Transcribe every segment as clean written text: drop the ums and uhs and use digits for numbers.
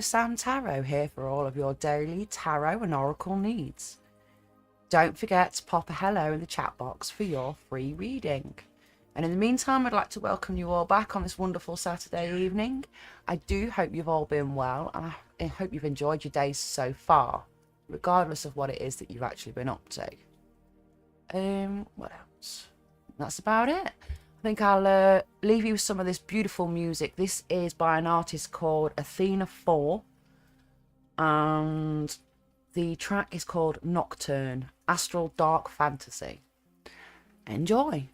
Sam Tarot here for all of your daily tarot and oracle needs. Don't forget to pop a hello in the chat box for your free reading. And in the meantime, I'd like to welcome you all back on this wonderful Saturday evening. I do hope you've all been well, and I hope you've enjoyed your days so far, regardless of what it is that you've actually been up to. What else? That's about it. I think I'll leave you with some of this beautiful music. This is by an artist called Athena 4, and the track is called Nocturne, Astral Dark Fantasy. Enjoy.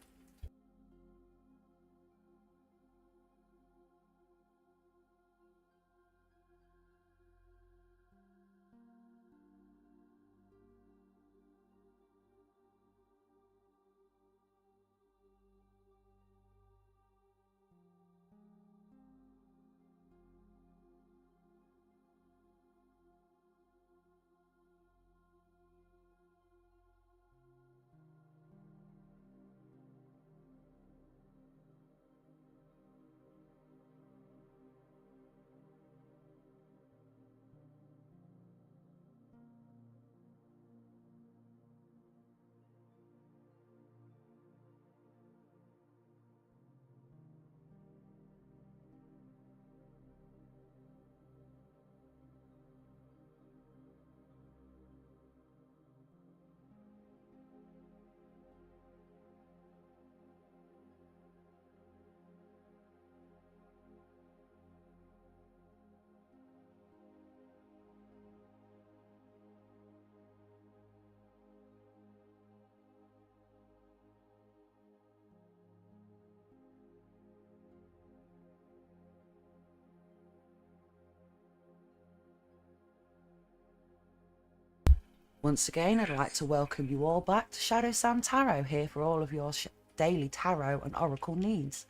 Once again, I'd like to welcome you all back to Shadow Sam Tarot here for all of your daily tarot and oracle needs.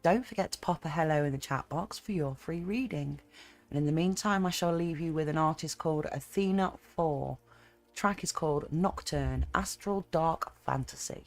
Don't forget to pop a hello in the chat box for your free reading. And in the meantime, I shall leave you with an artist called Athena 4. The track is called Nocturne, Astral Dark Fantasy.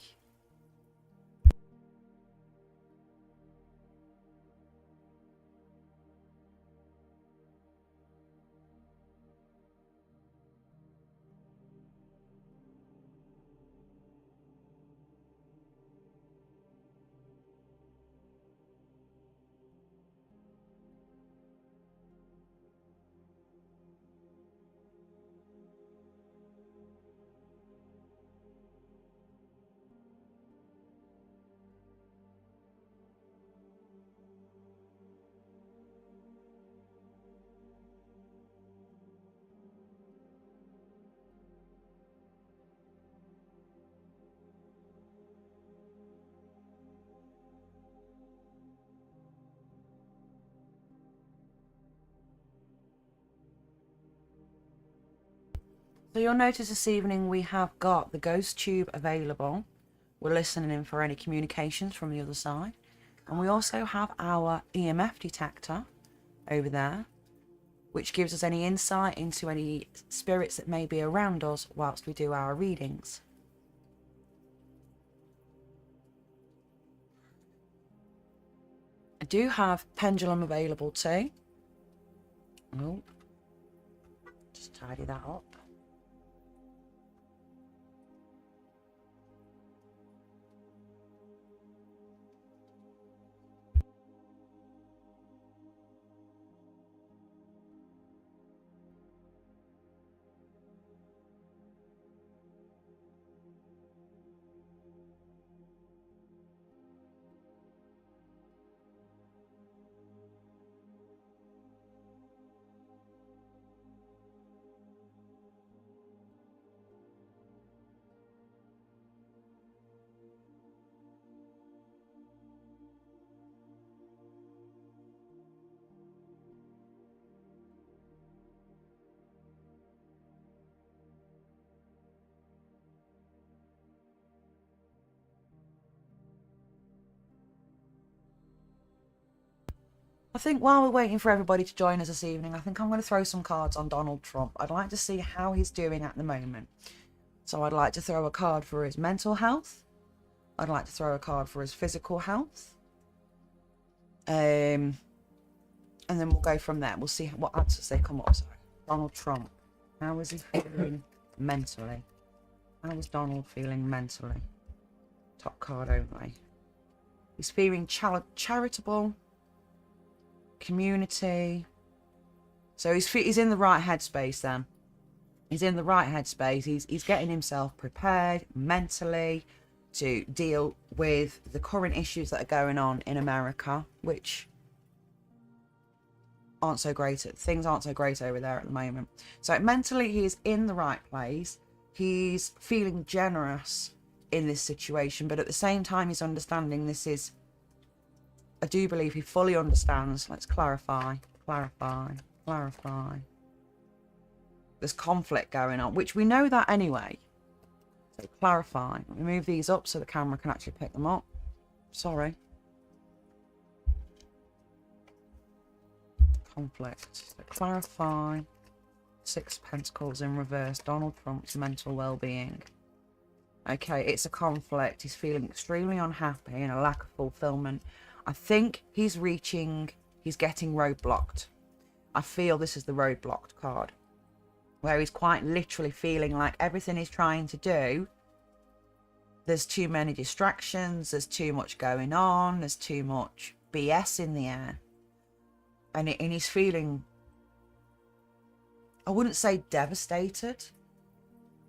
So you'll notice this evening we have got the Ghost Tube available. We're listening in for any communications from the other side. And we also have our EMF detector over there, which gives us any insight into any spirits that may be around us whilst we do our readings. I do have pendulum available too. Oh, just tidy that up. I think while we're waiting for everybody to join us this evening, I think I'm going to throw some cards on Donald Trump. I'd like to see how he's doing at the moment. So I'd like to throw a card for his mental health. I'd like to throw a card for his physical health. And And then we'll go from there. We'll see what answers they come up with. Donald Trump. How is he feeling mentally? How is Donald feeling mentally? Top card only. He's feeling charitable. Community. So he's in the right headspace then. He's in the right headspace. He's getting himself prepared mentally to deal with the current issues that are going on in America, which aren't so great. Things aren't so great over there at the moment. So mentally, he is in the right place. He's feeling generous in this situation, but at the same time, he's understanding this is... I do believe he fully understands. Let's clarify. There's conflict going on, which we know that anyway. So clarify. Let me move these up so the camera can actually pick them up. Sorry. Conflict. So clarify. 6 Pentacles in reverse. Donald Trump's mental well-being. Okay, it's a conflict. He's feeling extremely unhappy and a lack of fulfillment. I think he's getting roadblocked. I feel this is the roadblocked card, where he's quite literally feeling like everything he's trying to do, there's too many distractions, there's too much going on, there's too much BS in the air. And he's feeling, I wouldn't say devastated,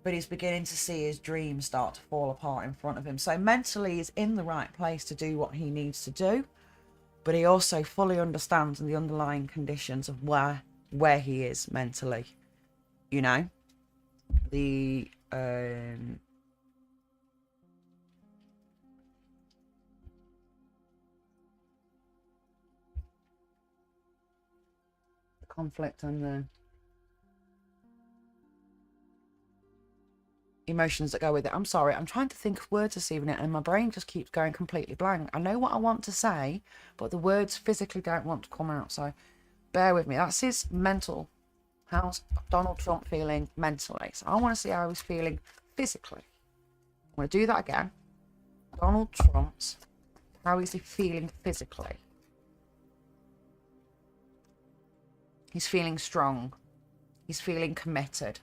but he's beginning to see his dreams start to fall apart in front of him. So mentally he's in the right place to do what he needs to do, but he also fully understands the underlying conditions of where he is mentally. You know, the conflict and the emotions that go with it. I'm sorry, I'm trying to think of words this evening and my brain just keeps going completely blank. I know what I want to say, but the words physically don't want to come out, so bear with me. That's his mental. How's Donald Trump feeling mentally? So I want to see how he's feeling physically. I'm going to do that again. Donald Trump's, how is he feeling physically? He's feeling strong. He's feeling committed.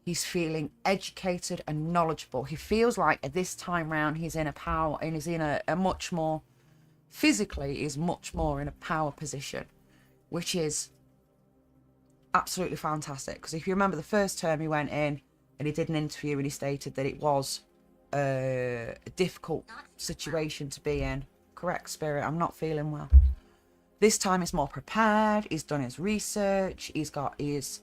He's feeling educated and knowledgeable. He feels like at this time round he's in a power, and he's in a much more, physically is much more in a power position, which is absolutely fantastic. Because if you remember the first term he went in and he did an interview and he stated that it was a difficult situation to be in. Correct, Spirit, I'm not feeling well. This time he's more prepared, he's done his research, he's got his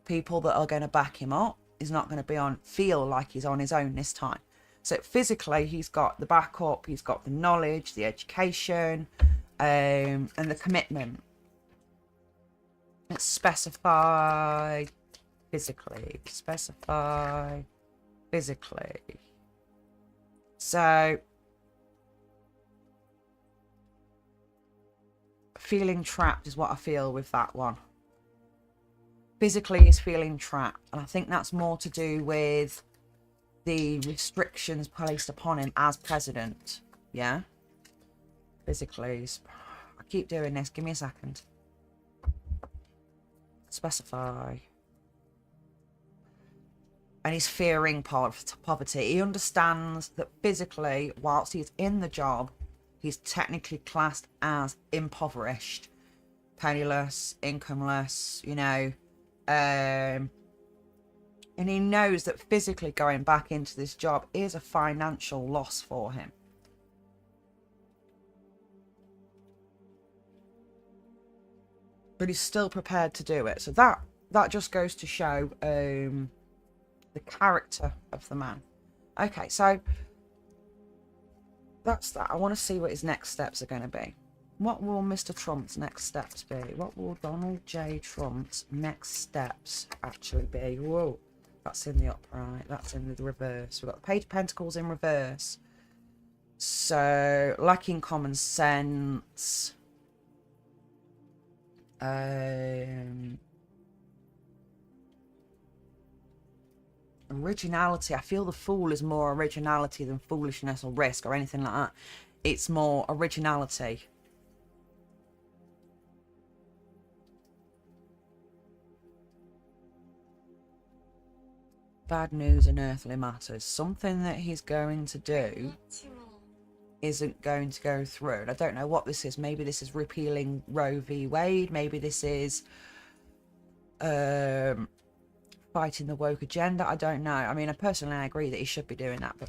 people that are going to back him up. He's not going to feel like he's on his own this time. So physically he's got the backup, he's got the knowledge, the education, and the commitment. Let's specify physically. Specify physically. So feeling trapped is what I feel with that one. Physically he's feeling trapped, and I think that's more to do with the restrictions placed upon him as president. Yeah, physically I keep doing this, give me a second. Specify. And he's fearing poverty. He understands that physically, whilst he's in the job, he's technically classed as impoverished, penniless, incomeless, you know. And he knows that physically going back into this job is a financial loss for him. But he's still prepared to do it. So that just goes to show the character of the man. Okay, so that's that. I want to see what his next steps are going to be. What will Mr. Trump's next steps be? What will Donald J. Trump's next steps actually be? Whoa, that's in the upright. That's in the reverse. We've got the Page of Pentacles in reverse. So, lacking common sense. Originality. I feel the Fool is more originality than foolishness or risk or anything like that. It's more originality. bad news in earthly matters. Something that he's going to do isn't going to go through. And I don't know what this is. Maybe this is repealing Roe v. Wade. Maybe this is fighting the woke agenda. I don't know. I mean, I agree that he should be doing that. But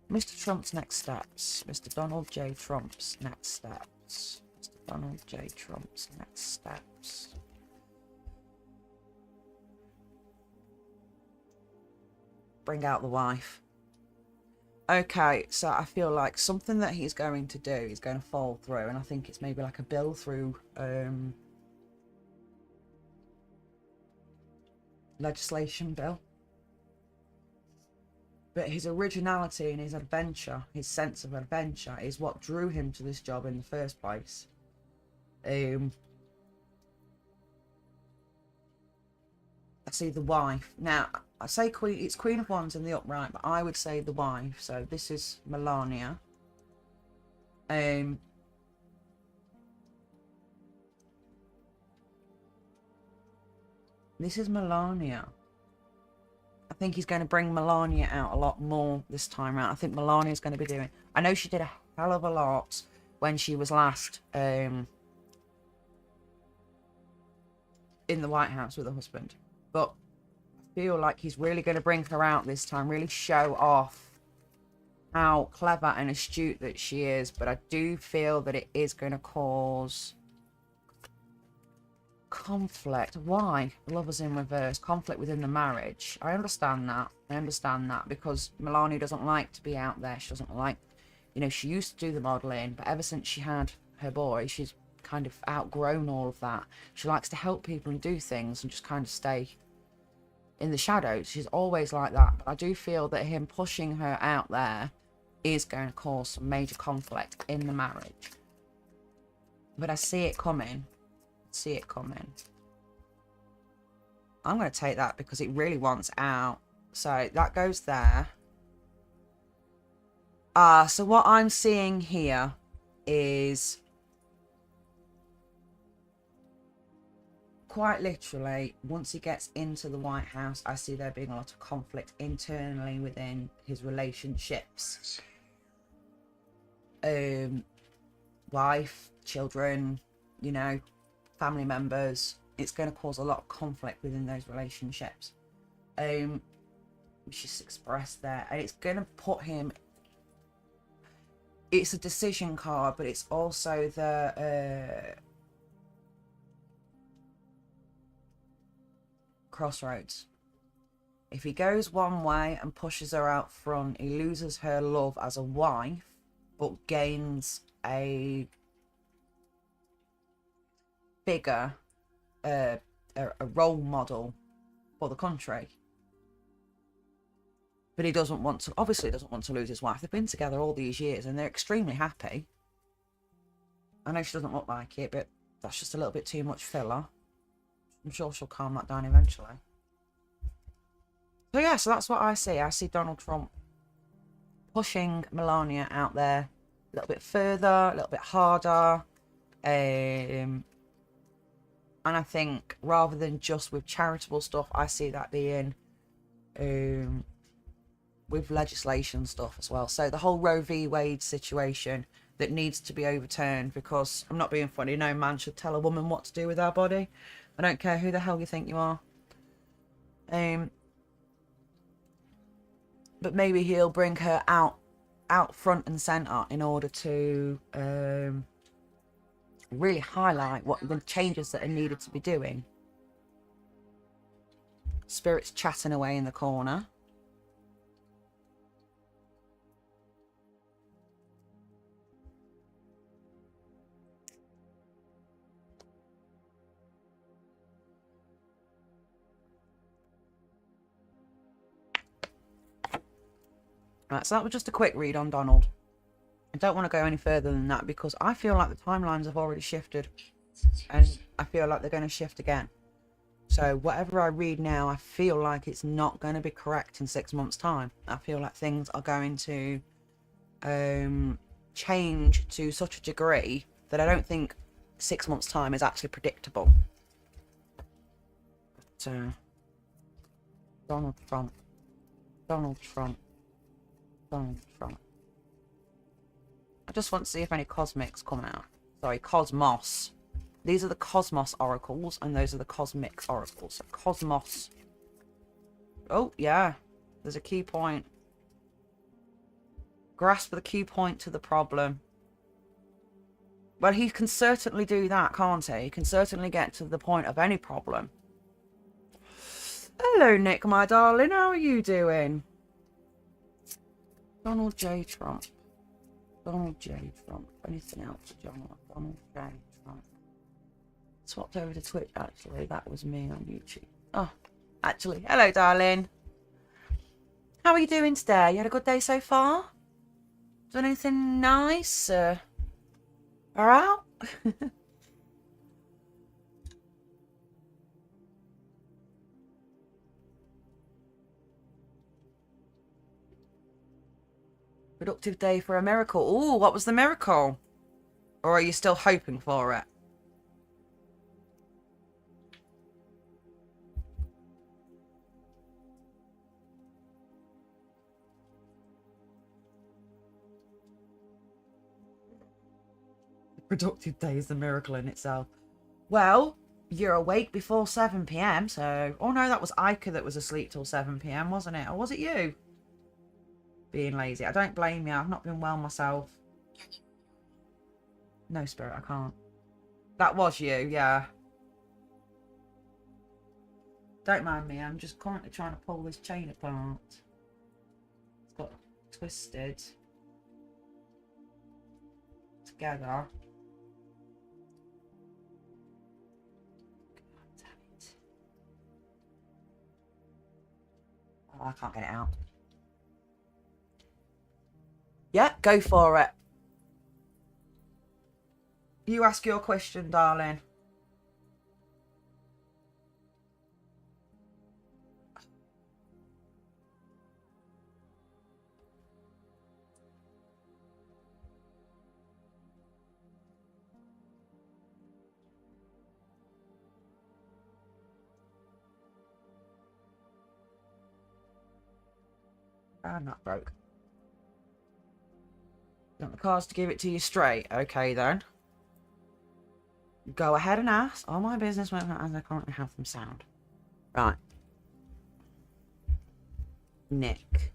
Mr. Trump's next steps. Mr. Donald J. Trump's next steps. Mr. Donald J. Trump's next steps. Bring out the wife. Okay, so I feel like something that he's going to do is going to fall through, and I think it's maybe like a bill through legislation bill. But his originality and his adventure, his sense of adventure, is what drew him to this job in the first place. I see the wife. Now, I say Queen, it's Queen of Wands in the upright, but I would say the wife. So this is Melania. I This is Melania. I think he's going to bring Melania out a lot more this time around. I think Melania's going to be doing... I know she did a hell of a lot when she was last in the White House with her husband. But I feel like he's really going to bring her out this time. Really show off how clever and astute that she is. But I do feel that it is going to cause... conflict. Why? Lovers in reverse. Conflict within the marriage. I understand that. I understand that because Melania doesn't like to be out there. She doesn't like, you know, she used to do the modelling, but ever since she had her boy, she's kind of outgrown all of that. She likes to help people and do things and just kind of stay in the shadows. She's always like that. But I do feel that him pushing her out there is going to cause some major conflict in the marriage. But I see it coming. See it coming. I'm going to take that because it really wants out. So that goes there. So what I'm seeing here is quite literally, once he gets into the White House, I see there being a lot of conflict internally within his relationships. Wife, children, you know, family members. It's going to cause a lot of conflict within those relationships, which is expressed there, and it's going to put him... It's a decision card, but it's also the crossroads. If he goes one way and pushes her out front, he loses her love as a wife, but gains a bigger a role model for the country. But he doesn't want to, obviously doesn't want to lose his wife. They've been together all these years and they're extremely happy. I know she doesn't look like it, but that's just a little bit too much filler. I'm sure she'll calm that down eventually. So yeah, so that's what I see. I see Donald Trump pushing Melania out there a little bit further, a little bit harder. And I think rather than just with charitable stuff, I see that being with legislation stuff as well. So the whole Roe v. Wade situation that needs to be overturned, because I'm not being funny, no man should tell a woman what to do with her body. I don't care who the hell you think you are. But maybe he'll bring her out front and centre in order to really highlight what the changes that are needed to be doing. Spirit's chatting away in the corner. Right, so that was just a quick read on Donald. I don't want to go any further than that because I feel like the timelines have already shifted and I feel like they're going to shift again. So whatever I read now, I feel like it's not going to be correct in 6 months' time. I feel like things are going to change to such a degree that I don't think 6 months' time is actually predictable. But, Donald Trump. Donald Trump. Donald Trump. I just want to see if any cosmics come out. Sorry, cosmos. These are the cosmos oracles, and those are the cosmics oracles. So cosmos. Oh, yeah. There's a key point. Grasp the key point to the problem. Well, he can certainly do that, can't he? He can certainly get to the point of any problem. Hello, Nick, my darling. How are you doing? Donald J. Trump. Donald J. Trump. Anything else, John? Donald J. Trump. Swapped over to Twitch, actually. That was me on YouTube. Oh, actually. Hello, darling. How are you doing today? You had a good day so far? Done anything nice? All right? Productive day for a miracle. Ooh, what was the miracle? Or are you still hoping for it? Productive day is a miracle in itself. Well, you're awake before 7 p.m, so... Oh no, that was Ica that was asleep till 7 p.m, wasn't it? Or was it you? Being lazy. I don't blame you. I've not been well myself. No, Spirit, I can't. That was you, yeah. Don't mind me. I'm just currently trying to pull this chain apart. It's got twisted together. I can't get it out. Yeah, go for it. You ask your question, darling. I'm not broke. You want the cards to give it to you straight? Okay, then. Go ahead and ask. All my business won't as I currently have them sound. Right. Nick.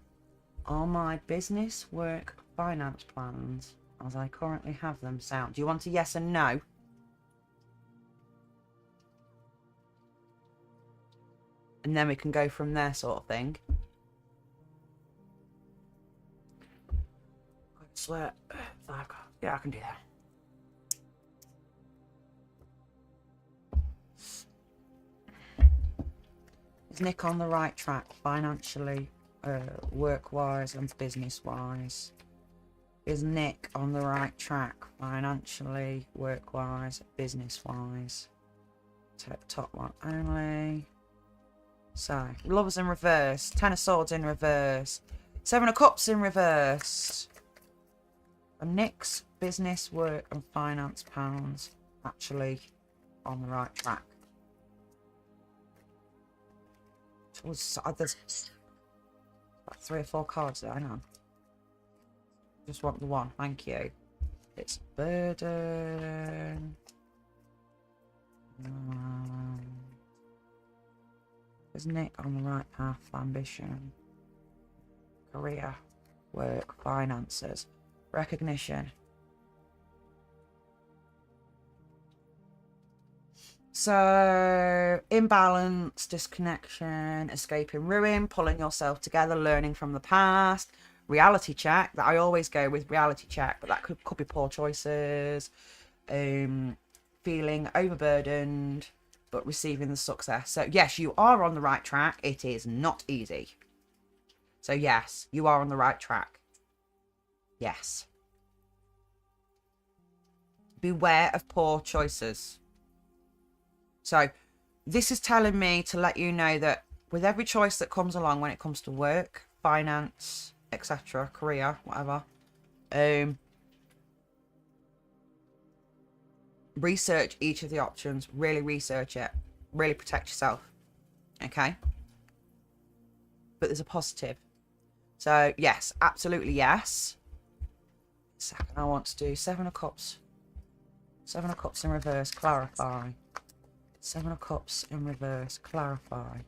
All my business, work, finance plans as I currently have them sound. Do you want a yes and no? And then we can go from there, sort of thing. I swear. Yeah, I can do that. Is Nick on the right track financially, work-wise and business-wise? Is Nick on the right track financially, work-wise, business-wise? Top one only. So, Lovers in reverse, Ten of Swords in reverse, Seven of Cups in reverse. And Nick's business, work and finance pounds actually on the right track. There's about 3 or 4 cards there, I know. Just want the one, thank you. It's burden. Is Nick on the right path? Ambition, career, work, finances, recognition. So, imbalance, disconnection, escaping ruin, pulling yourself together, learning from the past, reality check. That I always go with reality check, but that could be poor choices, feeling overburdened, but receiving the success. So, yes, you are on the right track. It is not easy. So, yes, you are on the right track. Yes. Beware of poor choices. So this is telling me to let you know that with every choice that comes along when it comes to work, finance, etc., career, whatever, research each of the options, really research it, really protect yourself, okay? But there's a positive. So, yes, absolutely yes. Second, I want to do 7 of Cups. 7 of Cups in reverse, clarify. 7 of Cups in reverse, clarify.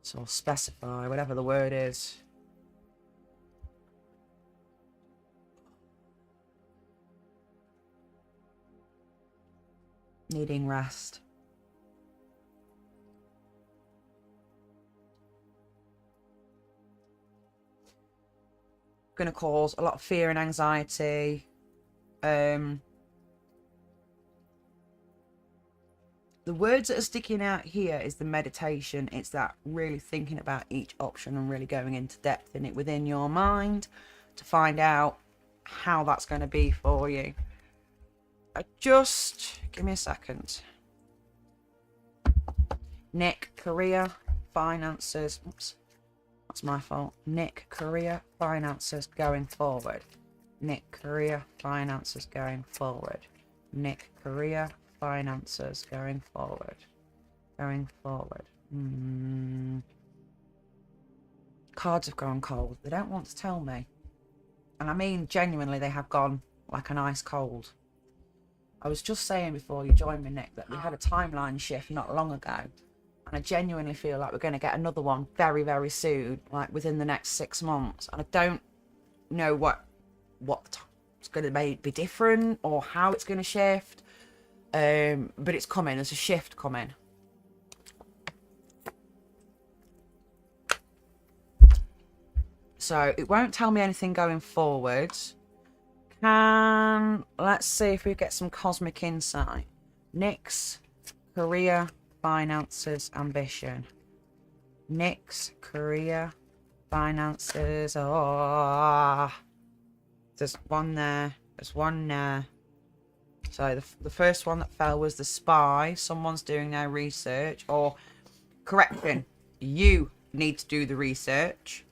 So, specify, whatever the word is. Needing rest. Going to cause a lot of fear and anxiety. The words that are sticking out here is the meditation. It's that really thinking about each option and really going into depth in it within your mind to find out how that's going to be for you. Give me a second. Nick, career, finances. Oops. That's my fault. Nick, career, finances going forward. Nick, career, finances going forward. Nick, career, finances going forward. Going forward. Cards have gone cold. They don't want to tell me. And I mean, genuinely, they have gone like an ice cold. I was just saying before you joined me, Nick, that we had a timeline shift not long ago. And I genuinely feel like we're going to get another one very, very soon, like within the next 6 months. And I don't know what it's going to be different or how it's going to shift. But it's coming. There's a shift coming. So it won't tell me anything going forward. Let's see if we get some cosmic insight. Nick's career, finances, ambition. Nick's career, finances. Oh, there's one there. There's one there. So the first one that fell was the spy. Someone's doing their research. Or, correction, you need to do the research.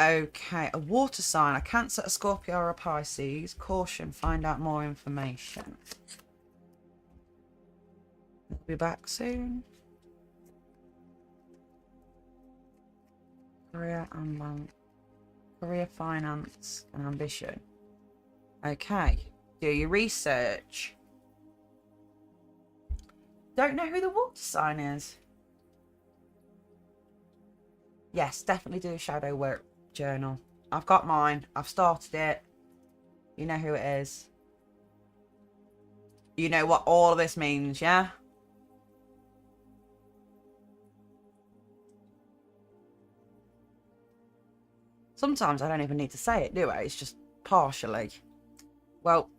Okay, a water sign. A Cancer, a Scorpio, or a Pisces. Caution, find out more information. We'll be back soon. Career and bank. Career, finance, and ambition. Okay, do your research. Don't know who the water sign is. Yes, definitely do a shadow work journal. I've got mine. I've started it. You know who it is. You know what all of this means, yeah? Sometimes I don't even need to say it, do I? It's just partially. Well,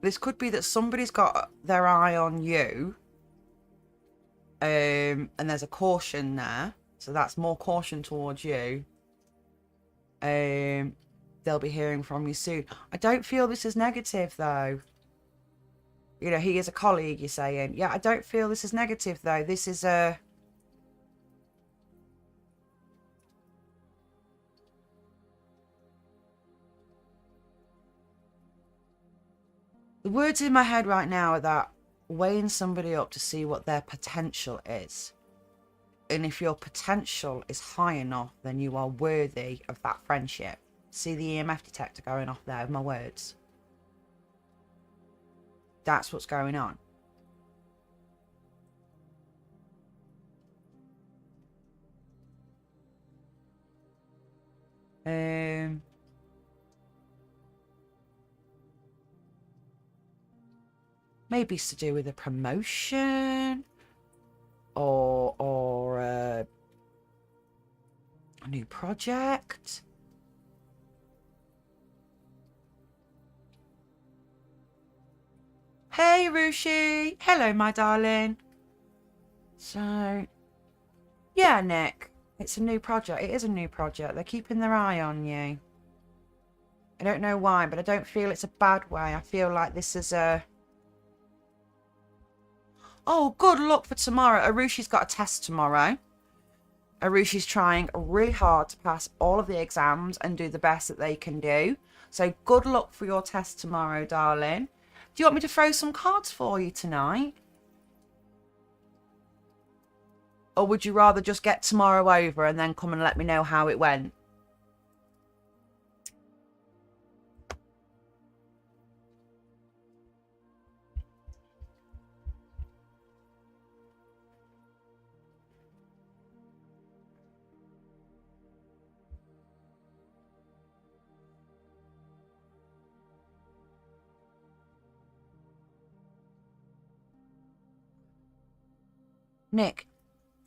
this could be that somebody's got their eye on you. And there's a caution there. So that's more caution towards you. They'll be hearing from you soon. I don't feel this is negative, though. You know, he is a colleague, you're saying. Yeah, I don't feel this is negative, though. This is a... The words in my head right now are that weighing somebody up to see what their potential is. And if your potential is high enough, then you are worthy of that friendship. See the EMF detector going off there with my words? That's what's going on. Maybe it's to do with a promotion or a new project. Hey, Rushi. Hello, my darling. So, yeah, Nick. It's a new project. It is a new project. They're keeping their eye on you. I don't know why, but I don't feel it's a bad way. I feel like this is a... Oh, good luck for tomorrow. Arushi's got a test tomorrow. Arushi's trying really hard to pass all of the exams and do the best that they can do. So good luck for your test tomorrow, darling. Do you want me to throw some cards for you tonight? Or would you rather just get tomorrow over and then come and let me know how it went? Nick,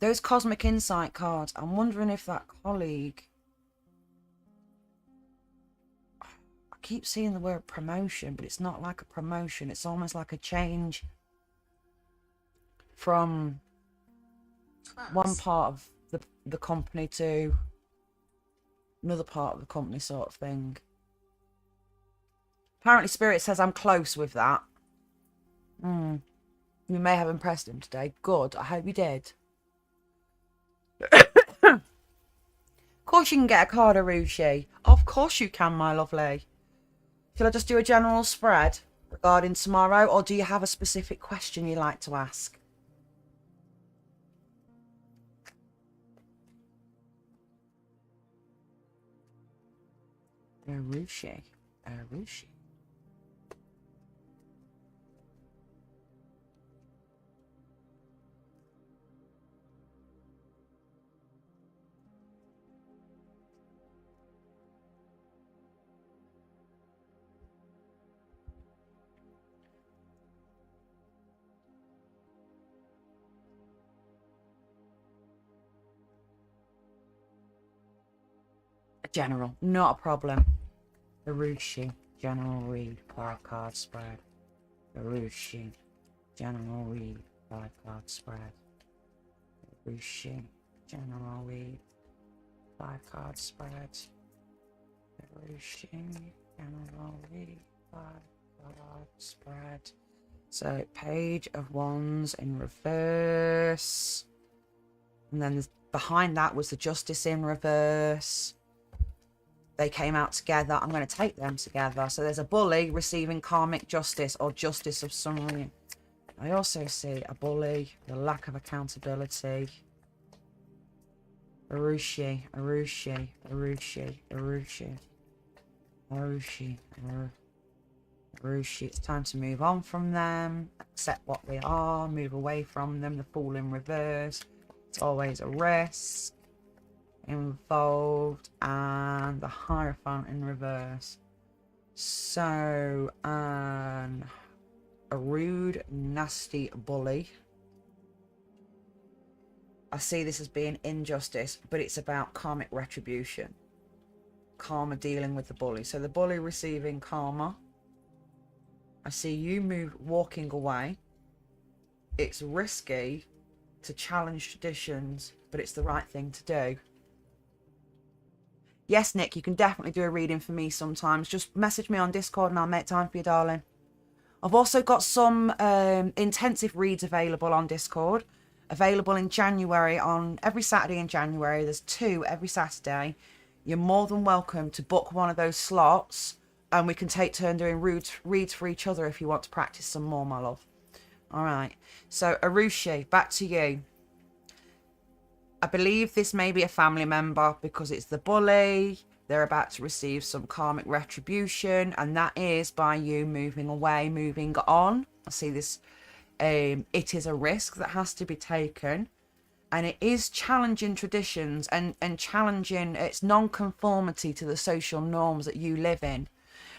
those Cosmic Insight cards, I'm wondering if that colleague... I keep seeing the word promotion, but it's not like a promotion. It's almost like a change from one part of the company to another part of the company sort of thing. Apparently Spirit says I'm close with that. You may have impressed him today. Good. I hope you did. Of course you can get a card, Arushi. Of course you can, my lovely. Shall I just do a general spread regarding tomorrow, or do you have a specific question you'd like to ask? Arushi. Arushi. General, not a problem. Arushi, general read, 5 card spread. Arushi, general read, 5 card spread. Arushi, general read, 5 card spread. Arushi, general read, 5 card spread. So, Page of Wands in reverse. And then behind that was the Justice in reverse. They came out together. I'm going to take them together. So there's a bully receiving karmic justice or justice of some reason. I also see a bully, the lack of accountability. Arushi, Arushi, Arushi, Arushi, Arushi, Arushi. It's time to move on from them. Accept what they are. Move away from them. The Fool in reverse. It's always a risk involved, and the Hierophant in reverse. So, a rude, nasty bully. I see this as being injustice, but it's about karmic retribution. Karma dealing with the bully. So the bully receiving karma. I see you walking away. It's risky to challenge traditions, but it's the right thing to do. Yes, Nick, you can definitely do a reading for me sometimes. Just message me on Discord and I'll make time for you, darling. I've also got some intensive reads available on Discord. Available in January, on every Saturday in January. There's 2 every Saturday. You're more than welcome to book one of those slots, and we can take turn doing reads for each other if you want to practice some more, my love. All right. So, Arushi, back to you. I believe this may be a family member because it's the bully. They're about to receive some karmic retribution, and that is by you moving away, moving on. I see this. It is a risk that has to be taken, and it is challenging traditions and challenging its non-conformity to the social norms that you live in.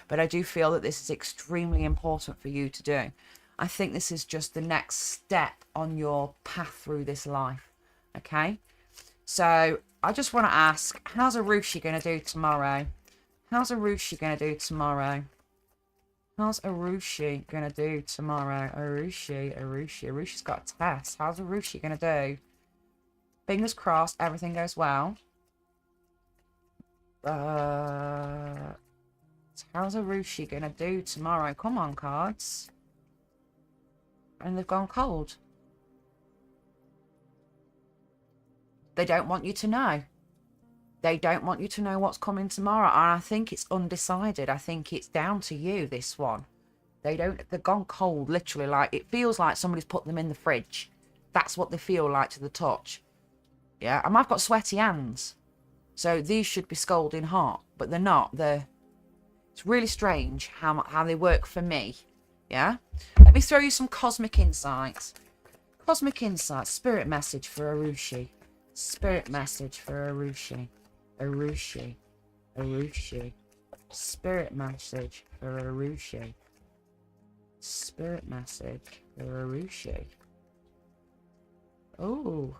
But I do feel that this is extremely important for you to do. I think this is just the next step on your path through this life. Okay? So I just want to ask, how's Arushi going to do tomorrow? How's Arushi going to do tomorrow? How's Arushi going to do tomorrow? Arushi's got a test. How's Arushi going to do? Fingers crossed, everything goes well. How's Arushi going to do tomorrow? Come on, cards. And they've gone cold. They don't want you to know. They don't want you to know what's coming tomorrow. And I think it's undecided. I think it's down to you, this one. They've gone cold, literally. Like, it feels like somebody's put them in the fridge. That's what they feel like to the touch. Yeah, and I've got sweaty hands. So these should be scalding hot, but they're not. It's really strange how they work for me. Yeah? Let me throw you some cosmic insights. Cosmic insights, spirit message for Arushi. Spirit message for Arushi. Arushi. Arushi. Spirit message for Arushi. Spirit message for Arushi. Oh.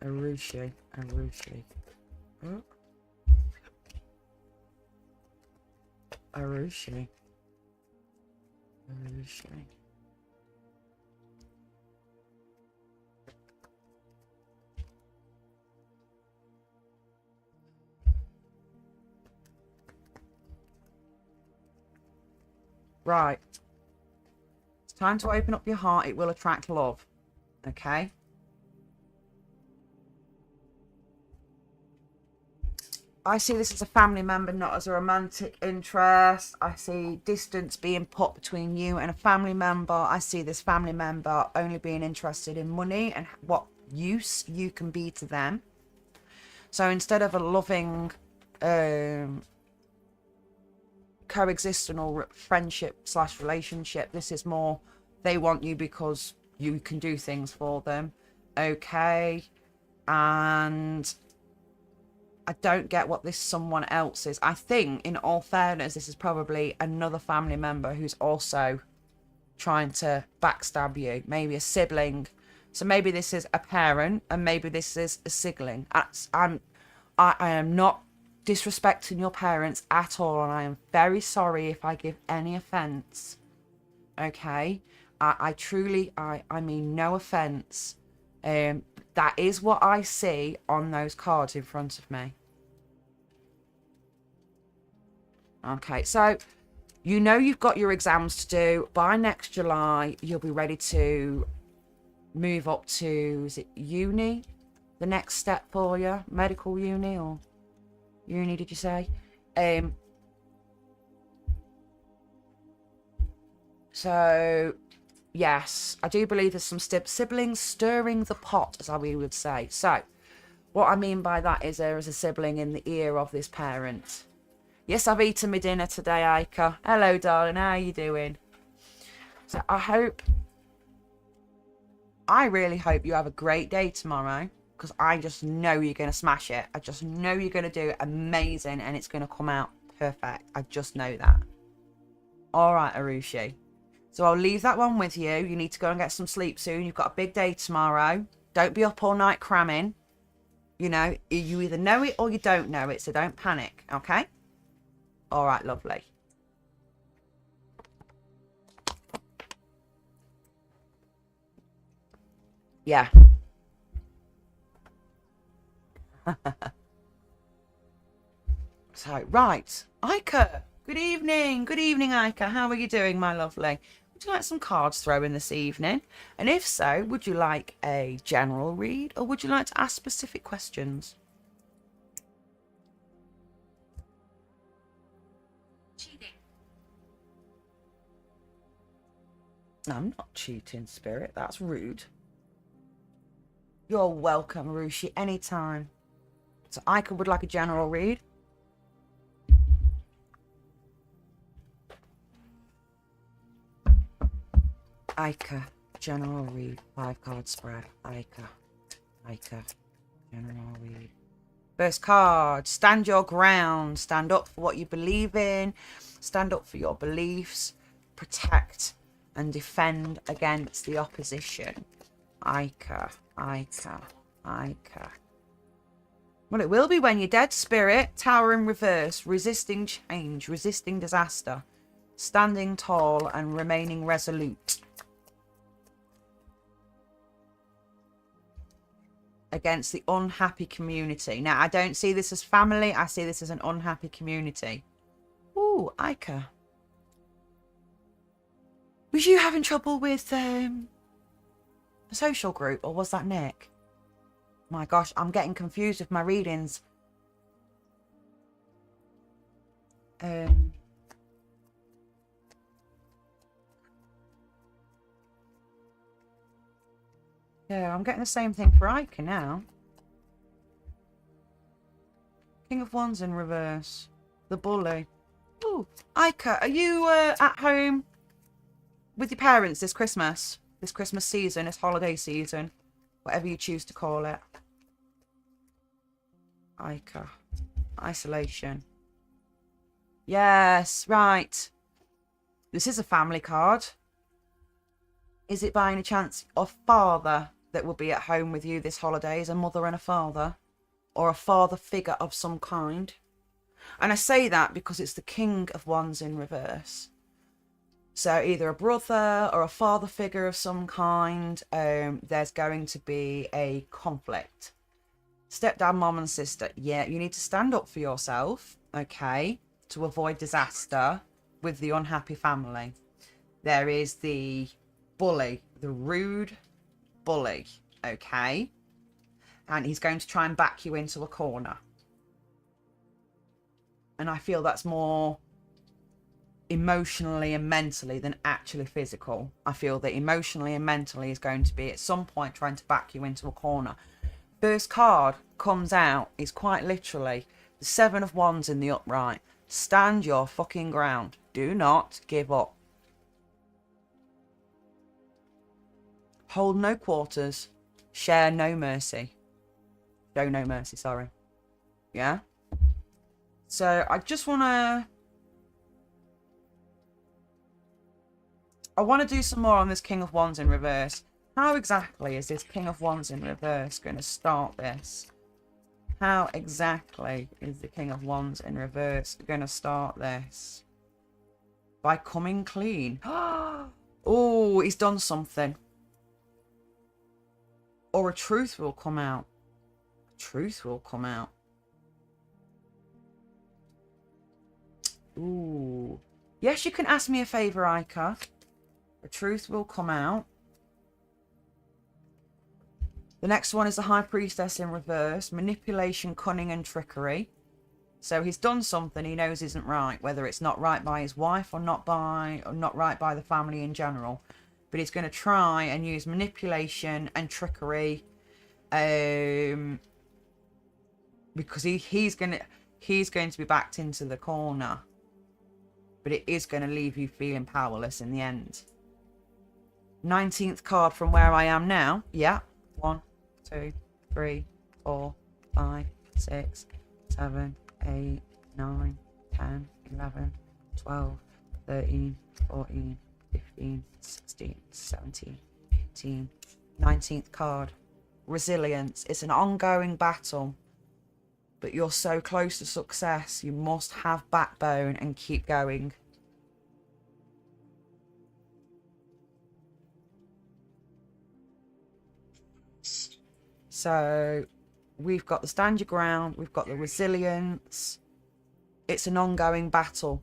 Arushi. Arushi. Oh. Arushi. Arushi. Right. It's time to open up your heart. It will attract love. Okay? I see this as a family member, not as a romantic interest. I see distance being put between you and a family member. I see this family member only being interested in money and what use you can be to them. So instead of a loving coexisting or friendship / relationship, this is more they want you because you can do things for them. Okay. And I don't get what this someone else is. I think, in all fairness, this is probably another family member who's also trying to backstab you. Maybe a sibling. So maybe this is a parent and maybe this is a sibling. I am not disrespecting your parents at all, and I am very sorry if I give any offence. Okay? I truly, I mean no offence. That is what I see on those cards in front of me. Okay, so you know you've got your exams to do. By next July, you'll be ready to move up to, is it uni? The next step for you? Medical uni or uni, did you say? So, yes, I do believe there's some siblings stirring the pot, as we would say. So, what I mean by that is there is a sibling in the ear of this parent. Yes, I've eaten my dinner today, Aika. Hello, darling. How are you doing? So, I really hope you have a great day tomorrow, because I just know you're going to smash it. I just know you're going to do amazing and it's going to come out perfect. I just know that. All right, Arushi. So I'll leave that one with you. You need to go and get some sleep soon. You've got a big day tomorrow. Don't be up all night cramming. You know, you either know it or you don't know it, so don't panic, okay? All right, lovely. Yeah. So, right. Aika, good evening. Good evening, Aika. How are you doing, my lovely? Would you like some cards throwing this evening? And if so, would you like a general read or would you like to ask specific questions? Cheating. I'm not cheating, Spirit. That's rude. You're welcome, Rushi, anytime. So Aika would like a general read. Aika, general read, 5-card spread. Aika, general read. First card, stand your ground. Stand up for what you believe in. Stand up for your beliefs. Protect and defend against the opposition. Aika. Well, it will be when you're dead, Spirit. Tower in reverse. Resisting change. Resisting disaster. Standing tall and remaining resolute. Against the unhappy community. Now, I don't see this as family. I see this as an unhappy community. Ooh, Aika. Was you having trouble with a social group, or was that Nick? My gosh, I'm getting confused with my readings. Yeah, I'm getting the same thing for Aika now. King of Wands in reverse. The bully. Ooh, Aika, are you at home with your parents this Christmas? This Christmas season, this holiday season. Whatever you choose to call it. Aika. Isolation. Yes, right. This is a family card. Is it by any chance a father that will be at home with you this holidays, a mother and a father? Or a father figure of some kind? And I say that because it's the King of Wands in reverse. So either a brother or a father figure of some kind, there's going to be a conflict. Stepdad, mom and sister. Yeah, you need to stand up for yourself, okay, to avoid disaster with the unhappy family. There is the bully, the rude bully, okay? And he's going to try and back you into a corner. And I feel that's more emotionally and mentally than actually physical. I feel that emotionally and mentally is going to be at some point trying to back you into a corner. First card comes out is quite literally the Seven of Wands in the upright. Stand your fucking ground. Do not give up. Hold no quarters. Share no mercy. Show no mercy, sorry. Yeah? So I just want to... I want to do some more on this King of Wands in reverse. How exactly is this King of Wands in reverse going to start this? How exactly is the King of Wands in reverse going to start this? By coming clean. Oh, he's done something. Or a truth will come out. A truth will come out. Ooh. Yes, you can ask me a favour, Ica. The truth will come out. The next one is the High Priestess in reverse. Manipulation, cunning and trickery. So he's done something he knows isn't right. Whether it's not right by his wife or not right by the family in general. But he's going to try and use manipulation and trickery. Because he's going to be backed into the corner. But it is going to leave you feeling powerless in the end. 19th card from where I am now. Yeah. 1, 2, 3, 4, 5, 6, 7, 8, 9, 10, 11, 12, 13, 14, 15, 16, 17, 18. 19th card. Resilience. It's an ongoing battle. But you're so close to success. You must have backbone and keep going. So we've got the stand your ground. We've got the resilience. It's an ongoing battle.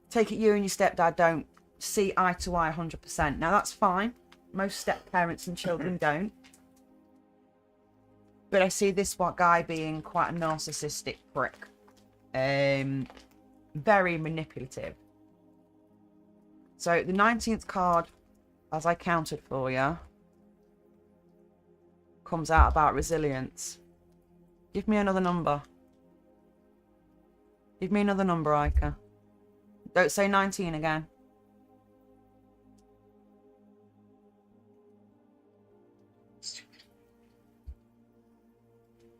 Take it you and your stepdad don't see eye to eye 100%. Now that's fine. Most step parents and children don't. But I see this guy being quite a narcissistic prick. Very manipulative. So the 19th card, as I counted for you, comes out about resilience. Give me another number. Give me another number, Ica. Don't say 19 again.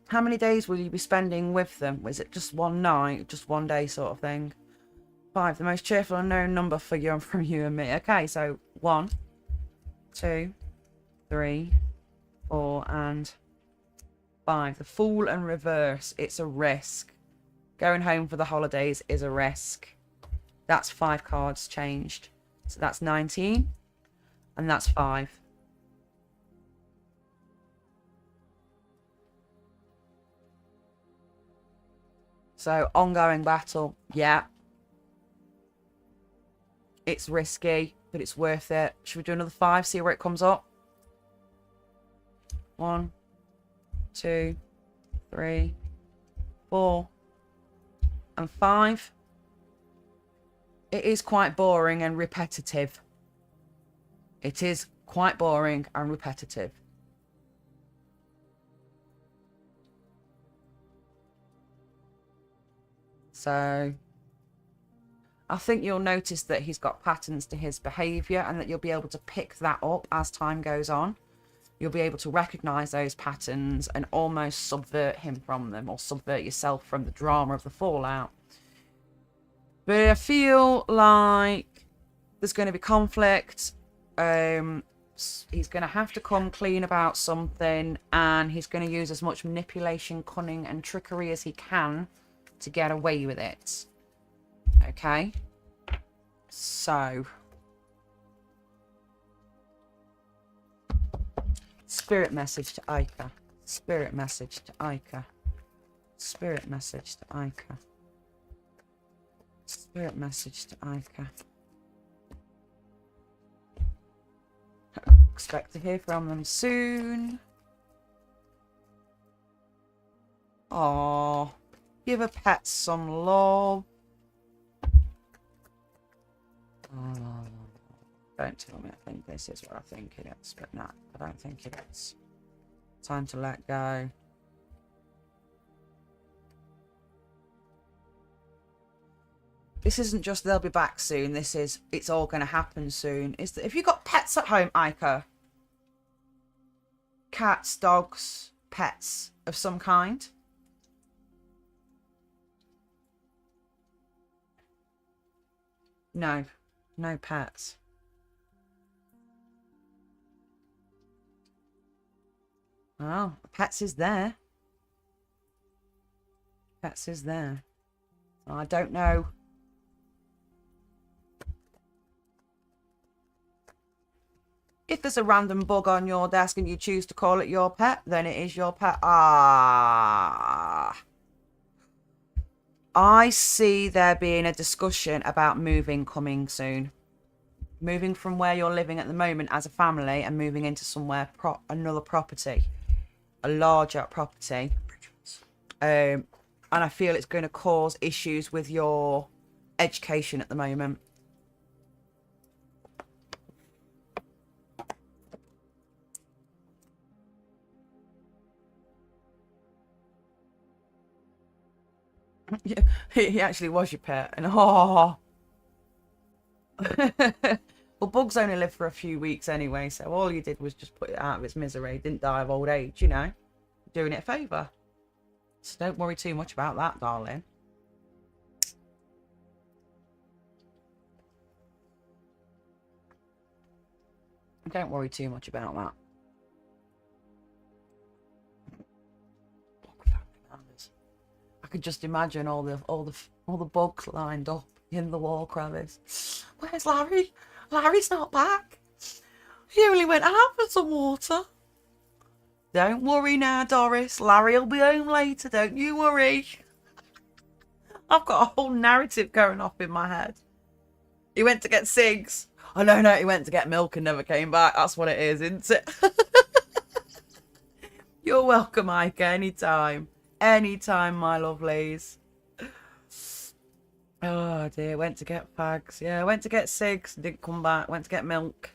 How many days will you be spending with them? Was it just one night, just one day sort of thing? 5, the most cheerful unknown number for you and from you and me. Okay, so 1, 2, 3, 4, and 5. The Fool and reverse. It's a risk. Going home for the holidays is a risk. That's 5 cards changed. So that's 19, and that's 5. So, ongoing battle, yeah. It's risky, but it's worth it. Should we do another 5, see where it comes up? 1, 2, 3, 4, and 5. It is quite boring and repetitive. It is quite boring and repetitive. So I think you'll notice that he's got patterns to his behaviour and that you'll be able to pick that up as time goes on. You'll be able to recognise those patterns and almost subvert him from them, or subvert yourself from the drama of the fallout. But I feel like There's going to be conflict. He's going to have to come clean about something, and he's going to use as much manipulation, cunning, and trickery as he can to get away with it. Okay? So... Spirit message to Ica. Spirit message to Ica. Spirit message to Ica. Spirit message to Ica. Expect to hear from them soon. Aww. Give a pet some love. Oh, don't tell me I think this is what I think it is, but no, I don't think it is. Time to let go. This isn't just they'll be back soon. This is it's all going to happen soon. Is that if you've got pets at home, Ica? Cats, dogs, pets of some kind? No. No pets. Oh, pets is there. Pets is there. I don't know. If there's a random bug on your desk and you choose to call it your pet, then it is your pet. Ah. I see there being a discussion about moving coming soon. Moving from where you're living at the moment as a family and moving into somewhere, another property. A larger property. And I feel it's going to cause issues with your education at the moment. Yeah, he actually was your pet, and oh. Well, bugs only live for a few weeks anyway, so all you did was just put it out of its misery. It didn't die of old age, you know. Doing it a favour. So don't worry too much about that, darling. Don't worry too much about that. I could just imagine all the bugs lined up in the wall crevice. Where's Larry? Larry's not back. He only went out for some water. Don't worry now, Doris. Larry'll be home later. Don't you worry. I've got a whole narrative going off in my head. He went to get cigs. Oh, no, he went to get milk and never came back. That's what it is, isn't it? You're welcome, Ica, anytime. Anytime, my lovelies. Oh, dear. Went to get fags. Yeah, went to get cigs. Didn't come back. Went to get milk.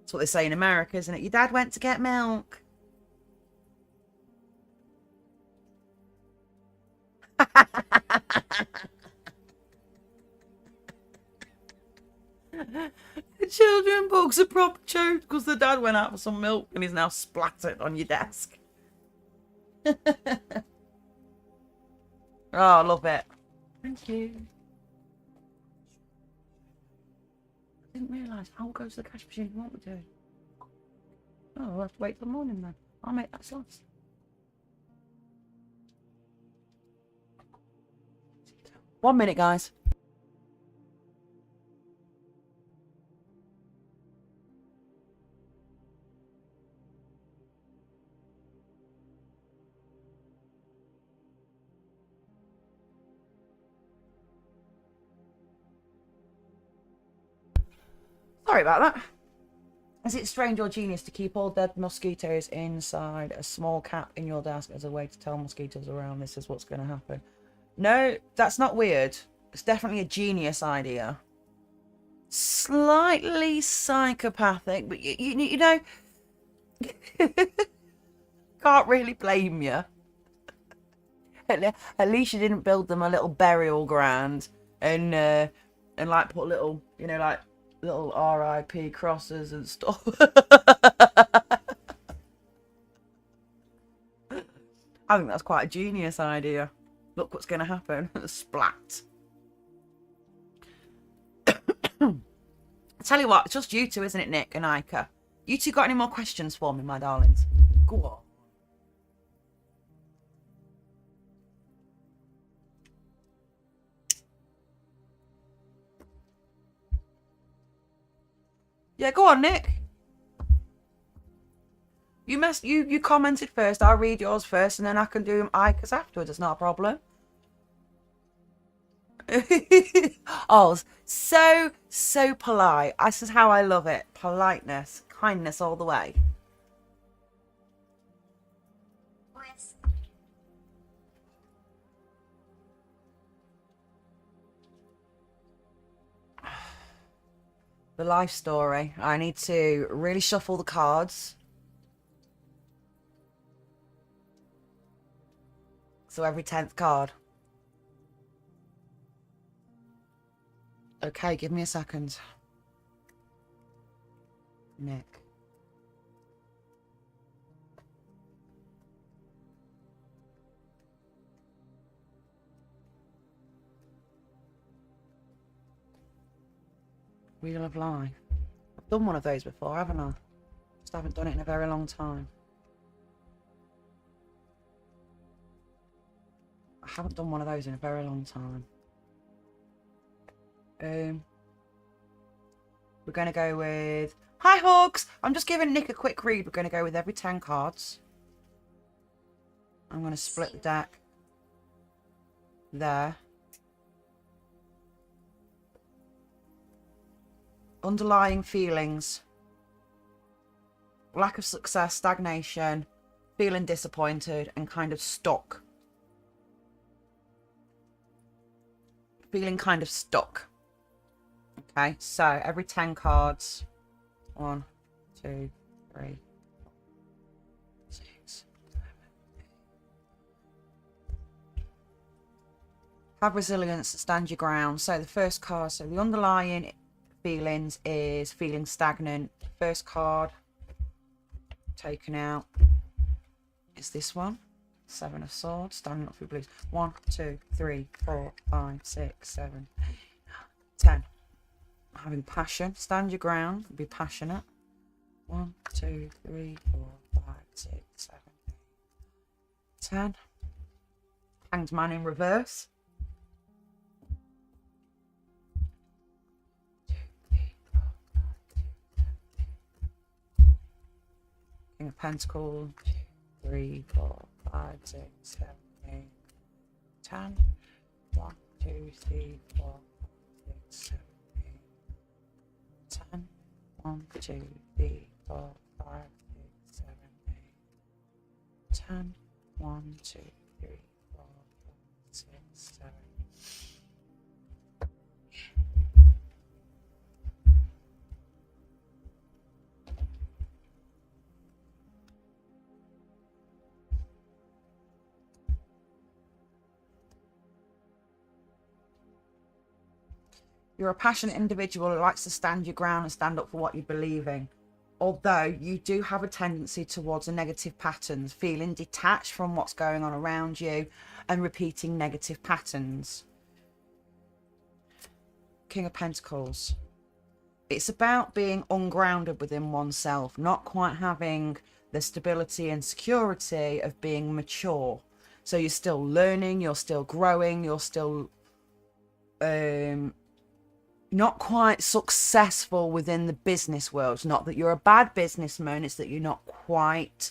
That's what they say in America, isn't it? Your dad went to get milk. The children bugs are proper choked because the dad went out for some milk and he's now splattered on your desk. Oh, I love it. Thank you. I didn't realise. I'll go to the cash machine. What we do? Oh, we'll have to wait till the morning then. I'll make that sauce. One minute, guys. Sorry about that. Is it strange or genius to keep all dead mosquitoes inside a small cap in your desk as a way to tell mosquitoes around this is what's going to happen? No, that's not weird. It's definitely a genius idea. Slightly psychopathic, but you know, can't really blame you. At least you didn't build them a little burial ground and like put little, you know, like little RIP crosses and stuff. I think that's quite a genius idea. Look what's going to happen. Splat. tell you what, it's just you two, isn't it, Nick and Ica? You two got any more questions for me, my darlings? Go on. Yeah, go on, Nick. You commented first. I'll read yours first, and then I can do Ica's afterwards. It's not a problem. Oh, so polite. This is how I love it. Politeness, kindness all the way. The life story. I need to really shuffle the cards. So every 10th card. Okay, give me a second. Nick. Wheel of Life. I've done one of those before, haven't I? Just haven't done it in a very long time. I haven't done one of those in a very long time. We're going to go with... Hi, Hugs! I'm just giving Nick a quick read. We're going to go with every 10 cards. I'm going to split the deck. There. Underlying feelings. Lack of success, stagnation, feeling disappointed, and kind of stuck. Feeling kind of stuck. Okay, so every 10 cards. 1, 2, 3, 6, 7, 8. Have resilience, stand your ground. So the first card, so the underlying feelings is feeling stagnant. First card taken out is this one. 7 of Swords, standing up for blues. 1, 2, 3, 4, 5, 6, 7, 8, 10. Having passion, stand your ground, be passionate. 1, 2, 3, 4, 5, 6, 7, 8, 10. Hanged Man in reverse. 2, 3, 4, 5, 6, 7, 8. King of Pentacles. 2, 3, 4, 5, 6, 7, 8, 10. 1, 2, 3, 4, 5, 6, 7, 10. 1, 2, 3, 4, 5, 6, 7, 8. 10. 1, 2, 3, 4, 5, 6, 7. You're a passionate individual who likes to stand your ground and stand up for what you believe in. Although you do have a tendency towards a negative patterns, feeling detached from what's going on around you and repeating negative patterns. King of Pentacles. It's about being ungrounded within oneself, not quite having the stability and security of being mature. So you're still learning, you're still growing, you're still not quite successful within the business world. Not that you're a bad businessman, it's that you're not quite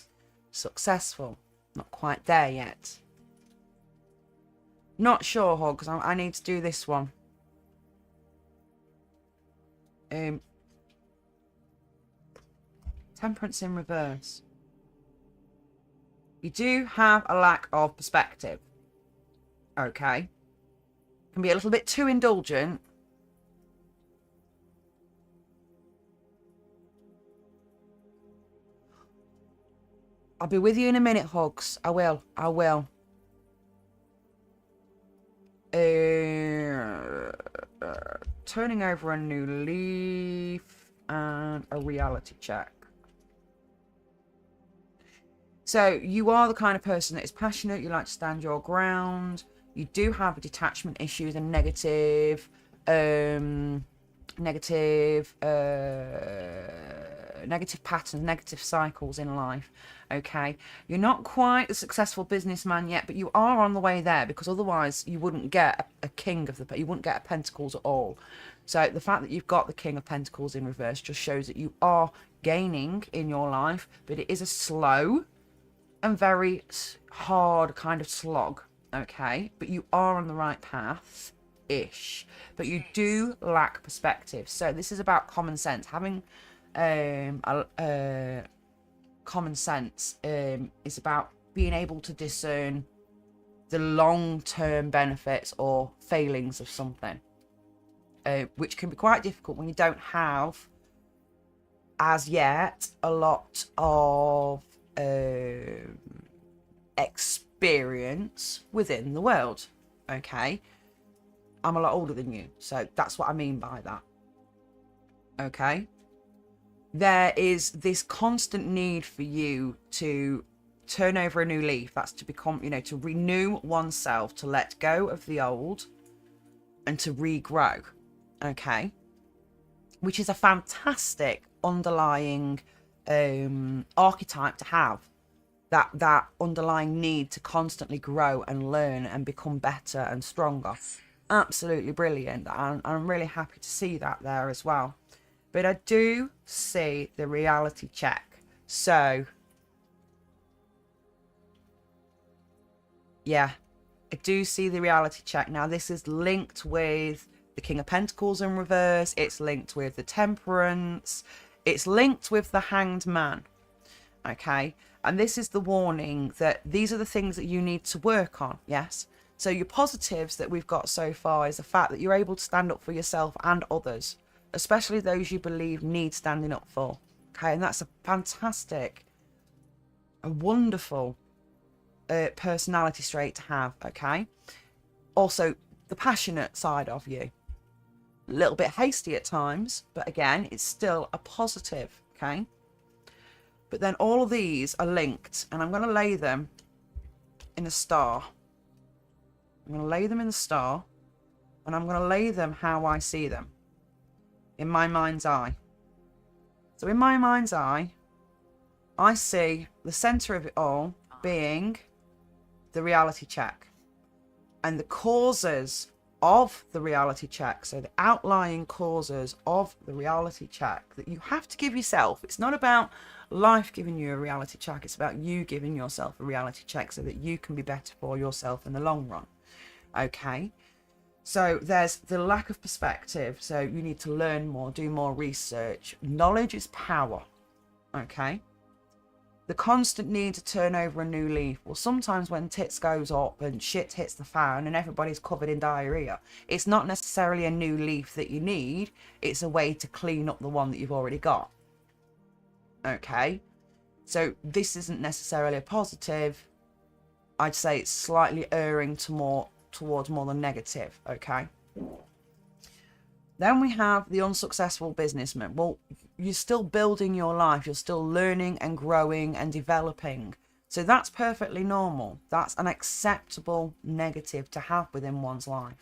successful. Not quite there yet. Not sure, Hog, because I need to do this one. Temperance in reverse. You do have a lack of perspective. Okay. Can be a little bit too indulgent. I'll be with you in a minute, Hugs. I will. I will. Turning over a new leaf and a reality check. So you are the kind of person that is passionate. You like to stand your ground. You do have detachment issues and negative negative negative patterns, negative cycles in life. Okay, you're not quite a successful businessman yet, but you are on the way there, because otherwise you wouldn't get a king of the, you wouldn't get a pentacles at all. So the fact that you've got the King of Pentacles in reverse just shows that you are gaining in your life, but it is a slow and very hard kind of slog. Okay, but you are on the right path ish, but you do lack perspective. So this is about common sense. Having common sense is about being able to discern the long-term benefits or failings of something, which can be quite difficult when you don't have as yet a lot of experience within the world. Okay, I'm a lot older than you, so that's what I mean by that. Okay, there is this constant need for you to turn over a new leaf. That's to become, you know, to renew oneself, to let go of the old and to regrow. Okay, which is a fantastic underlying archetype to have. That underlying need to constantly grow and learn and become better and stronger. Absolutely brilliant, and I'm really happy to see that there as well. But I do see the reality check. So yeah, I do see the reality check. Now this is linked with the King of Pentacles in reverse. It's linked with the Temperance. It's linked with the Hanged Man. Okay, and this is the warning that these are the things that you need to work on. Yes, so your positives that we've got so far is the fact that you're able to stand up for yourself and others, especially those you believe need standing up for. Okay, and that's a fantastic, a wonderful personality trait to have. Okay, also the passionate side of you, a little bit hasty at times, but again, it's still a positive. Okay, but then all of these are linked, and I'm going to lay them in a star. I'm going to lay them in the star, and I'm going to lay them how I see them, in my mind's eye. So in my mind's eye, I see the center of it all being the reality check, and the causes of the reality check, so the outlying causes of the reality check that you have to give yourself. It's not about life giving you a reality check, it's about you giving yourself a reality check so that you can be better for yourself in the long run. Okay, so there's the lack of perspective, so you need to learn more, do more research. Knowledge is power. Okay, the constant need to turn over a new leaf. Well, sometimes when tits goes up and shit hits the fan and everybody's covered in diarrhea, it's not necessarily a new leaf that you need, it's a way to clean up the one that you've already got. Okay, so this isn't necessarily a positive. I'd say it's slightly erring to towards more than negative. Okay, then we have the unsuccessful businessman. Well, you're still building your life, you're still learning and growing and developing, so that's perfectly normal. That's an acceptable negative to have within one's life.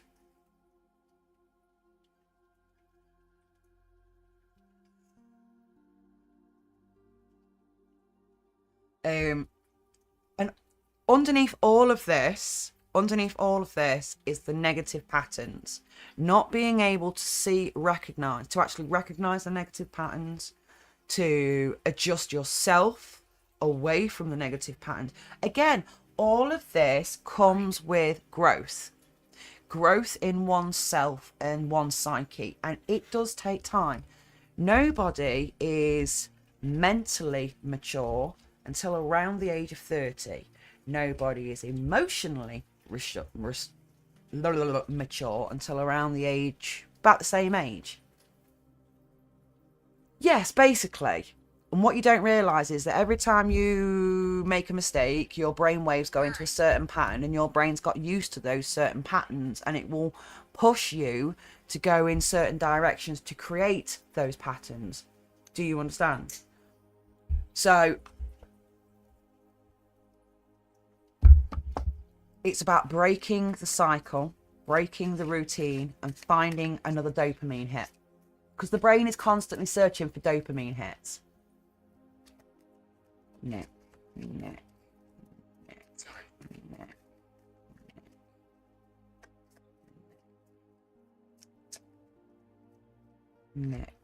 And underneath all of this is the negative patterns. Not being able to to actually recognize the negative patterns, to adjust yourself away from the negative patterns. Again, all of this comes with growth in oneself and one's psyche, and it does take time. Nobody is mentally mature until around the age of 30. Nobody is emotionally mature until around the age, about the same age. Yes, basically. And what you don't realise is that every time you make a mistake, your brain waves go into a certain pattern, and your brain's got used to those certain patterns, and it will push you to go in certain directions to create those patterns. Do you understand? So it's about breaking the cycle, breaking the routine, and finding another dopamine hit. because the brain is constantly searching for dopamine hits. Nick, Nick, Nick.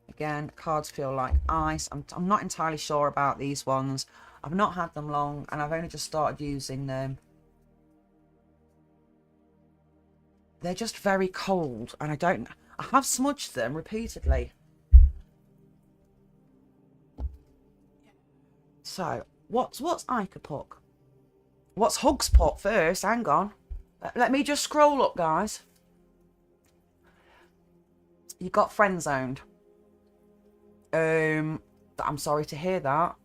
Again, cards feel like ice. I'm not entirely sure about these ones. I've not had them long, and I've only just started using them. They're just very cold, and I have smudged them repeatedly. So, what's Ikapuk? What's Hugspot first? Hang on. Let me just scroll up, guys. You got friend zoned. I'm sorry to hear that.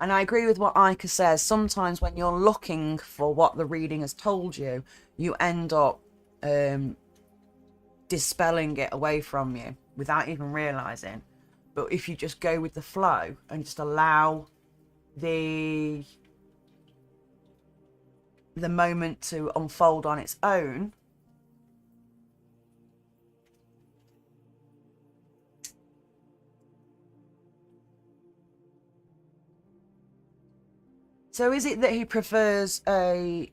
And I agree with what Ica says. Sometimes when you're looking for what the reading has told you, you end up dispelling it away from you without even realizing. But if you just go with the flow and just allow the moment to unfold on its own, so is it that he prefers a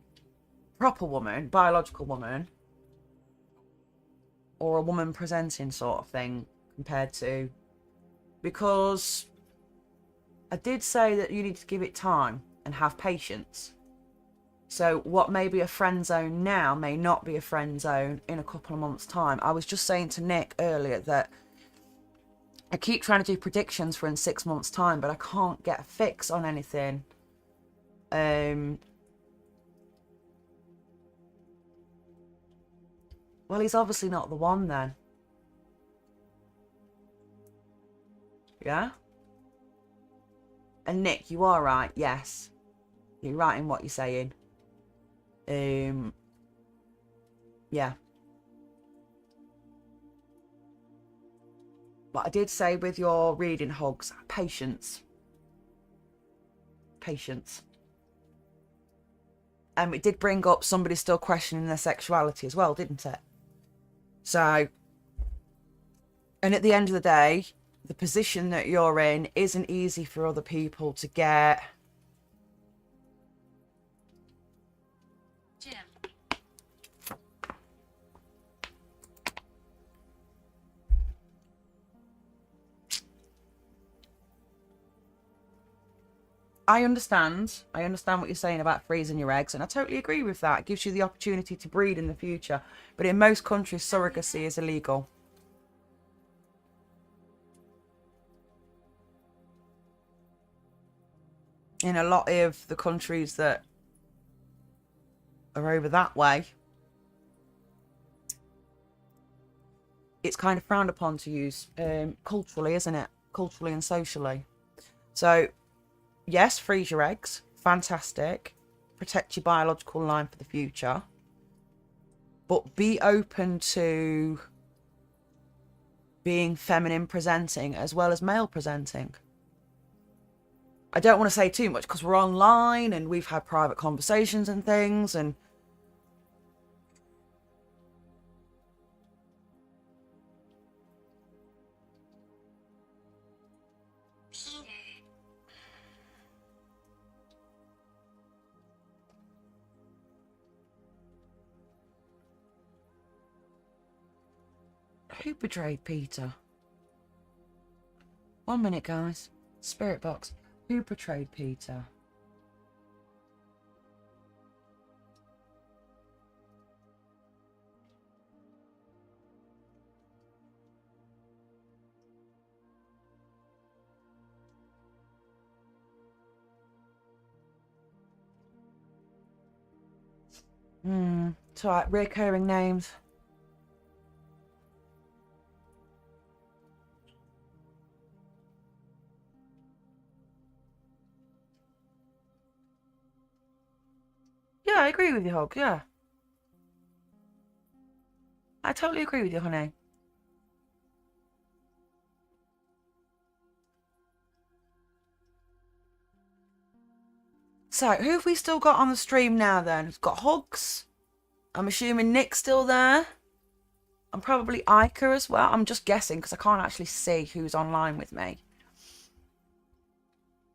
proper woman, biological woman, or a woman presenting sort of thing compared to, because I did say that you need to give it time and have patience. So what may be a friend zone now may not be a friend zone in a couple of months' time. I was just saying to Nick earlier that I keep trying to do predictions for in 6 months' time, but I can't get a fix on anything. Well, he's obviously not the one then. Yeah? And Nick, you are right, yes. You're right in what you're saying. Yeah. But I did say with your reading, Hugs, patience. Patience. It did bring up somebody still questioning their sexuality as well, didn't it? So, and at the end of the day, the position that you're in isn't easy for other people to get. Jim. I understand what you're saying about freezing your eggs, and I totally agree with that. It gives you the opportunity to breed in the future. But in most countries, surrogacy is illegal. In a lot of the countries that are over that way, it's kind of frowned upon to use culturally, isn't it? Culturally and socially. So, yes, freeze your eggs. Fantastic. Protect your biological line for the future. But be open to being feminine presenting as well as male presenting. I don't want to say too much because we're online and we've had private conversations and things, and who betrayed Peter? 1 minute, guys. Spirit box. Who betrayed Peter? It's alright, recurring names. Yeah, I agree with you, Hog, yeah. I totally agree with you, honey. So, who have we still got on the stream now then? We've got Hugs. I'm assuming Nick's still there. And probably Ica as well. I'm just guessing because I can't actually see who's online with me.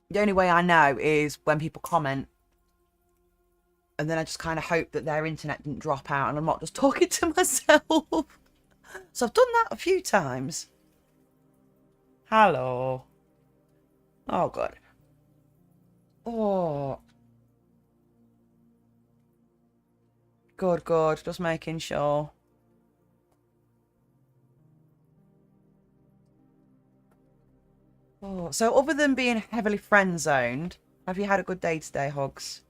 The only way I know is when people comment. And then I just kind of hope that their internet didn't drop out and I'm not just talking to myself. So I've done that a few times. Hello. Oh, God. Oh. Good, good. Just making sure. Oh, so other than being heavily friend-zoned, have you had a good day today, Hugs?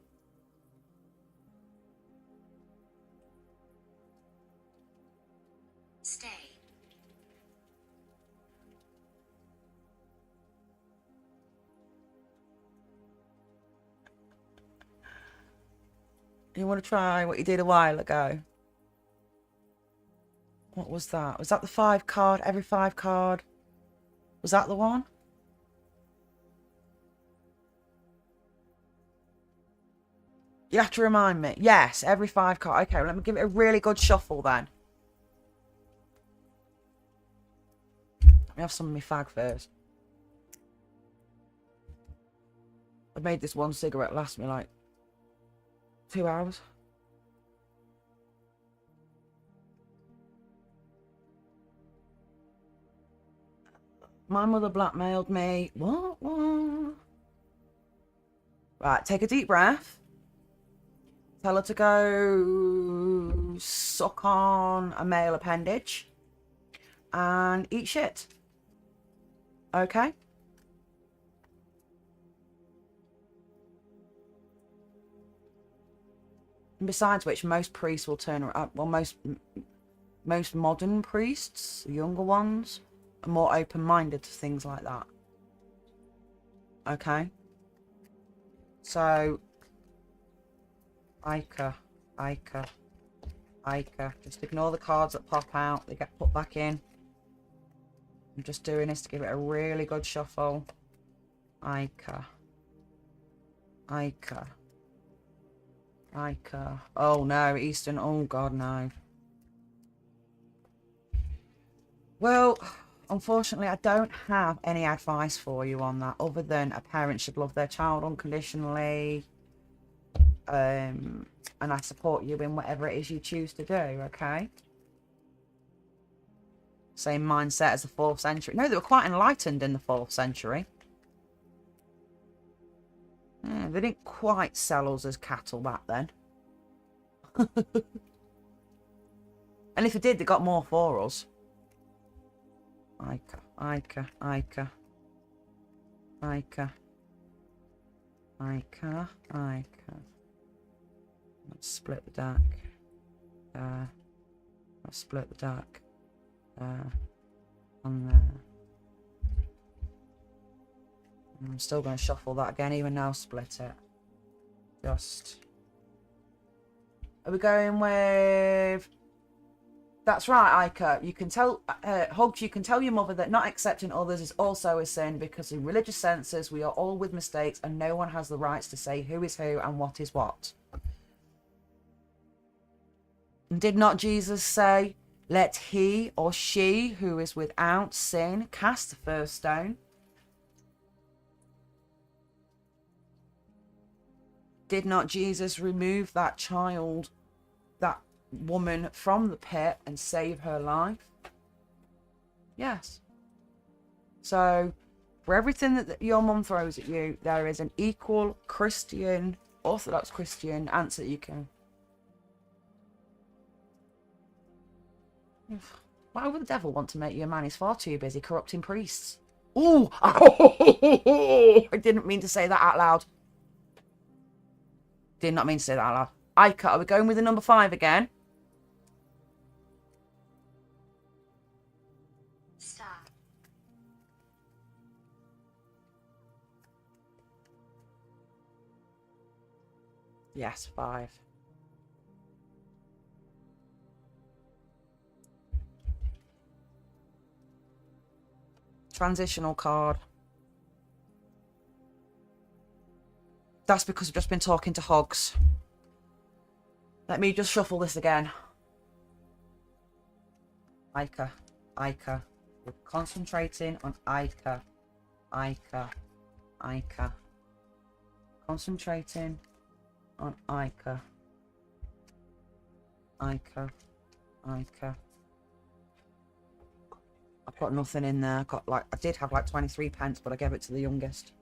Stay. You want to try what you did a while ago? What was that? Was that the 5 card? Every 5 card? Was that the one? You have to remind me. Yes, every 5 card. Okay, well, let me give it a really good shuffle then. Let me have some of my fag first. I made this one cigarette last me like 2 hours. My mother blackmailed me. What? Right, take a deep breath. Tell her to go suck on a male appendage and eat shit. Okay? And besides which, most priests will turn around. Well, most modern priests, the younger ones, are more open-minded to things like that. Okay? So, Ica. Just ignore the cards that pop out. They get put back in. I'm just doing this to give it a really good shuffle. Ica. Oh no, Eastern. Oh God, no. Well, unfortunately, I don't have any advice for you on that other than a parent should love their child unconditionally. And I support you in whatever it is you choose to do, okay? Same mindset as the 4th century. No, they were quite enlightened in the 4th century. Yeah, they didn't quite sell us as cattle back then. And if they did, they got more for us. Ica. Let's split the deck. Let's split the deck. On there. I'm still going to shuffle that again, even now split it. Just. Are we going with... That's right, Ica. You can tell, Hugs, you can tell your mother that not accepting others is also a sin because in religious senses we are all with mistakes and no one has the rights to say who is who and what is what. And did not Jesus say, let he or she who is without sin cast the first stone? Did not Jesus remove that child, that woman from the pit and save her life? Yes. So, for everything that your mum throws at you, there is an equal Christian, Orthodox Christian answer you can. Why would the devil want to make you a man? He's far too busy corrupting priests. Ooh! I didn't mean to say that out loud. Did not mean to say that out loud. Ica, are we going with the number 5 again? Stop. Yes, 5. Transitional card. That's because I've just been talking to hogs. Let me just shuffle this again. Ica. Ica. We're concentrating on Ica. Ica. Ica. Concentrating on Ica. Ica. Ica. I've got nothing in there. I did have like 23 pence, but I gave it to the youngest.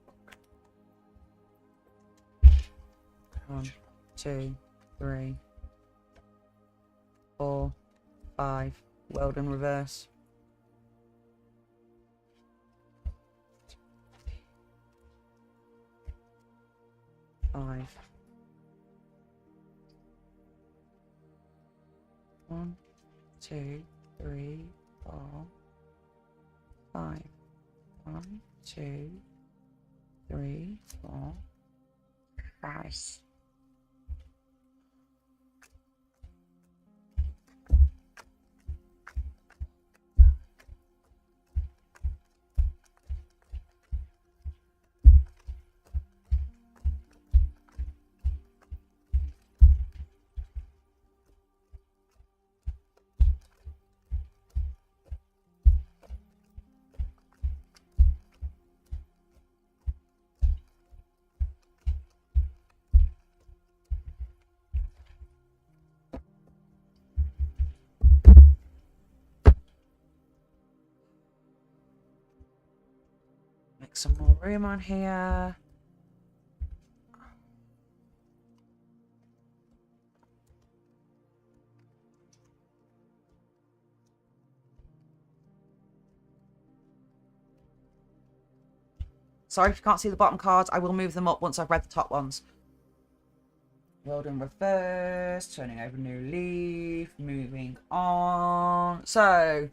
1, 2, 3, 4, 5. World in reverse. 5. 1, 2, 3, 4, 5. 1, 2, 3, 4, 5. Make some more room on here. Sorry if you can't see the bottom cards. I will move them up once I've read the top ones. World in reverse, turning over new leaf, moving on. So,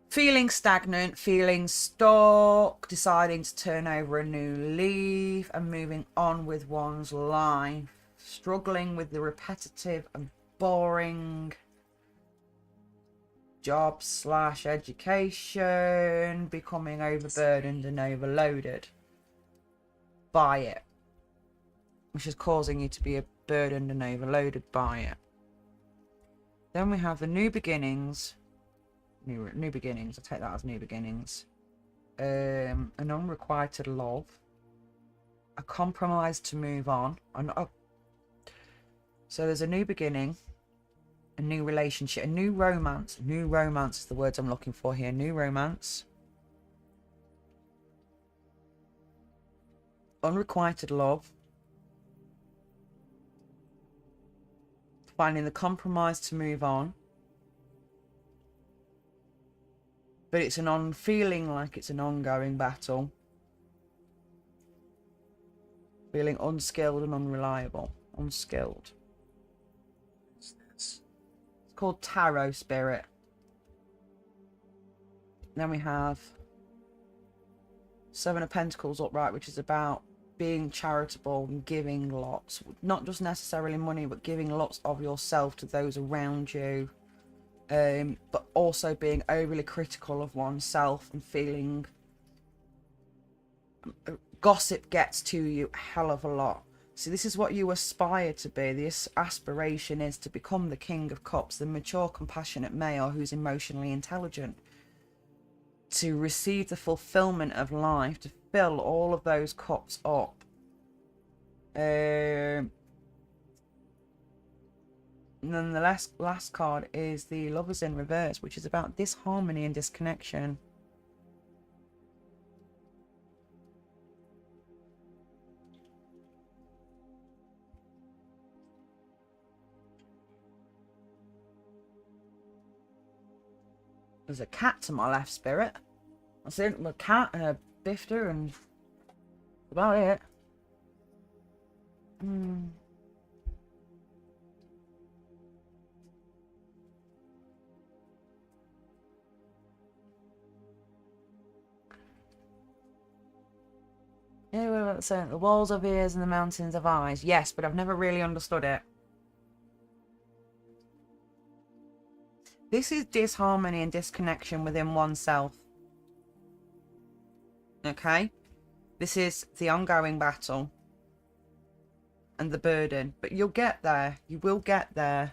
feeling stagnant, feeling stuck, deciding to turn over a new leaf and moving on with one's life. Struggling with the repetitive and boring job / education, becoming overburdened and overloaded by it, which is causing you to be burdened and overloaded by it. Then we have the new beginnings. New beginnings. I take that as new beginnings. An unrequited love. A compromise to move on. So there's a new beginning. A new relationship, a new romance. New romance is the words I'm looking for here. New romance. Unrequited love. Finding the compromise to move on. But it's feeling like it's an ongoing battle. Feeling unskilled and unreliable. Unskilled. Called Tarot Spirit. Then we have 7 of Pentacles upright, which is about being charitable and giving lots. Not just necessarily money, but giving lots of yourself to those around you. But also being overly critical of oneself and feeling gossip gets to you a hell of a lot. So this is what you aspire to be. This aspiration is to become the King of Cups, the mature, compassionate male who's emotionally intelligent. To receive the fulfillment of life, to fill all of those cups up. And then the last card is the Lovers in Reverse, which is about disharmony and disconnection. There's a cat to my left, Spirit. I see a cat and a bifter and that's about it. Yeah, so the walls of ears and the mountains of eyes. Yes, but I've never really understood it. This is disharmony and disconnection within oneself. Okay? This is the ongoing battle. and the burden. But you'll get there. You will get there.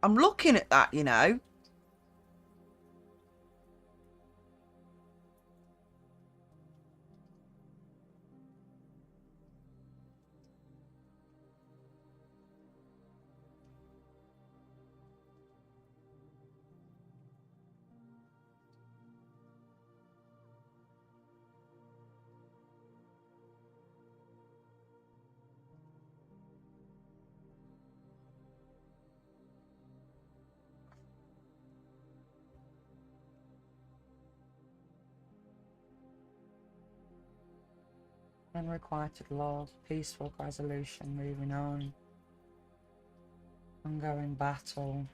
I'm looking at that, you know. Unrequited love, peaceful resolution, moving on. Ongoing battle.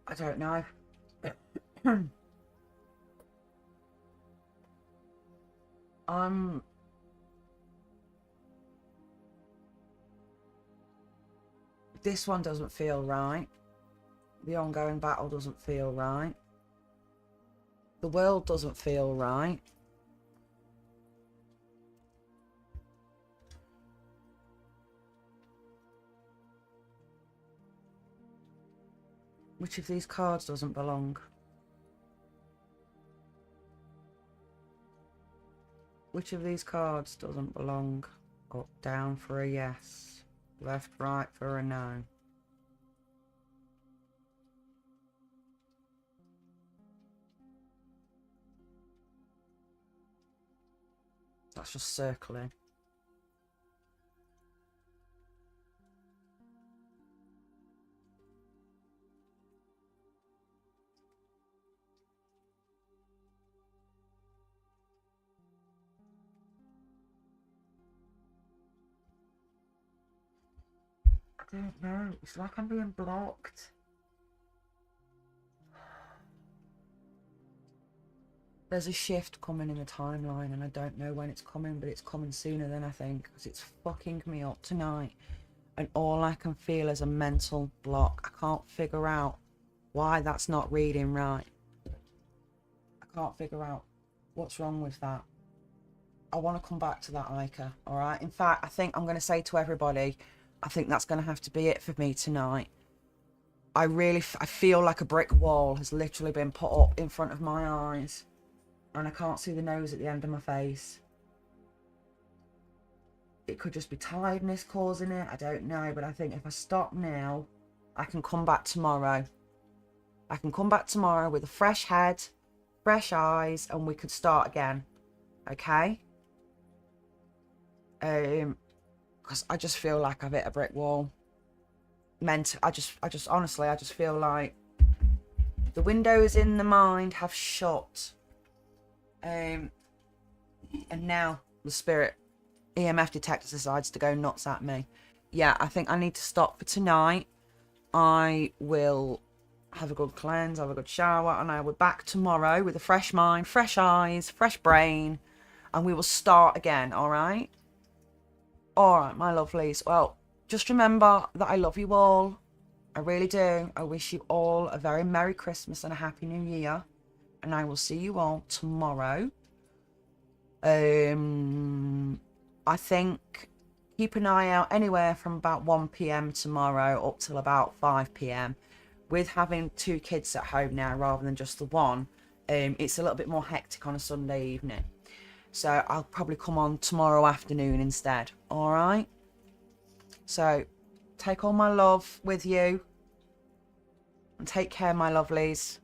I don't know. This one doesn't feel right. The ongoing battle doesn't feel right. The world doesn't feel right. Which of these cards doesn't belong? Which of these cards doesn't belong? Up, down for a yes. Left, right for a no. That's just circling. I don't know. It's like I'm being blocked. There's a shift coming in the timeline and I don't know when it's coming, but it's coming sooner than I think because it's fucking me up tonight. And all I can feel is a mental block. I can't figure out why that's not reading right. I can't figure out what's wrong with that. I want to come back to that, Ica, all right? In fact, I think I'm going to say to everybody, I think that's going to have to be it for me tonight. I feel like a brick wall has literally been put up in front of my eyes. And I can't see the nose at the end of my face. It could just be tiredness causing it. I don't know. But I think if I stop now, I can come back tomorrow. I can come back tomorrow with a fresh head, fresh eyes, and we could start again. Okay? Because I just feel like I've hit a brick wall. I just honestly, I just feel like the windows in the mind have shut. And now the spirit EMF detector decides to go nuts at me. Yeah, I think I need to stop for tonight. I will have a good cleanse, have a good shower, and I will be back tomorrow with a fresh mind, fresh eyes, fresh brain, and we will start again, all right? All right, my lovelies. Well, just remember that I love you all. I really do. I wish you all a very Merry Christmas and a Happy New Year. And I will see you all tomorrow. I think keep an eye out anywhere from about 1 p.m. tomorrow up till about 5 p.m. With having 2 kids at home now rather than just the one, it's a little bit more hectic on a Sunday evening. So I'll probably come on tomorrow afternoon instead. All right? So take all my love with you. And take care, my lovelies.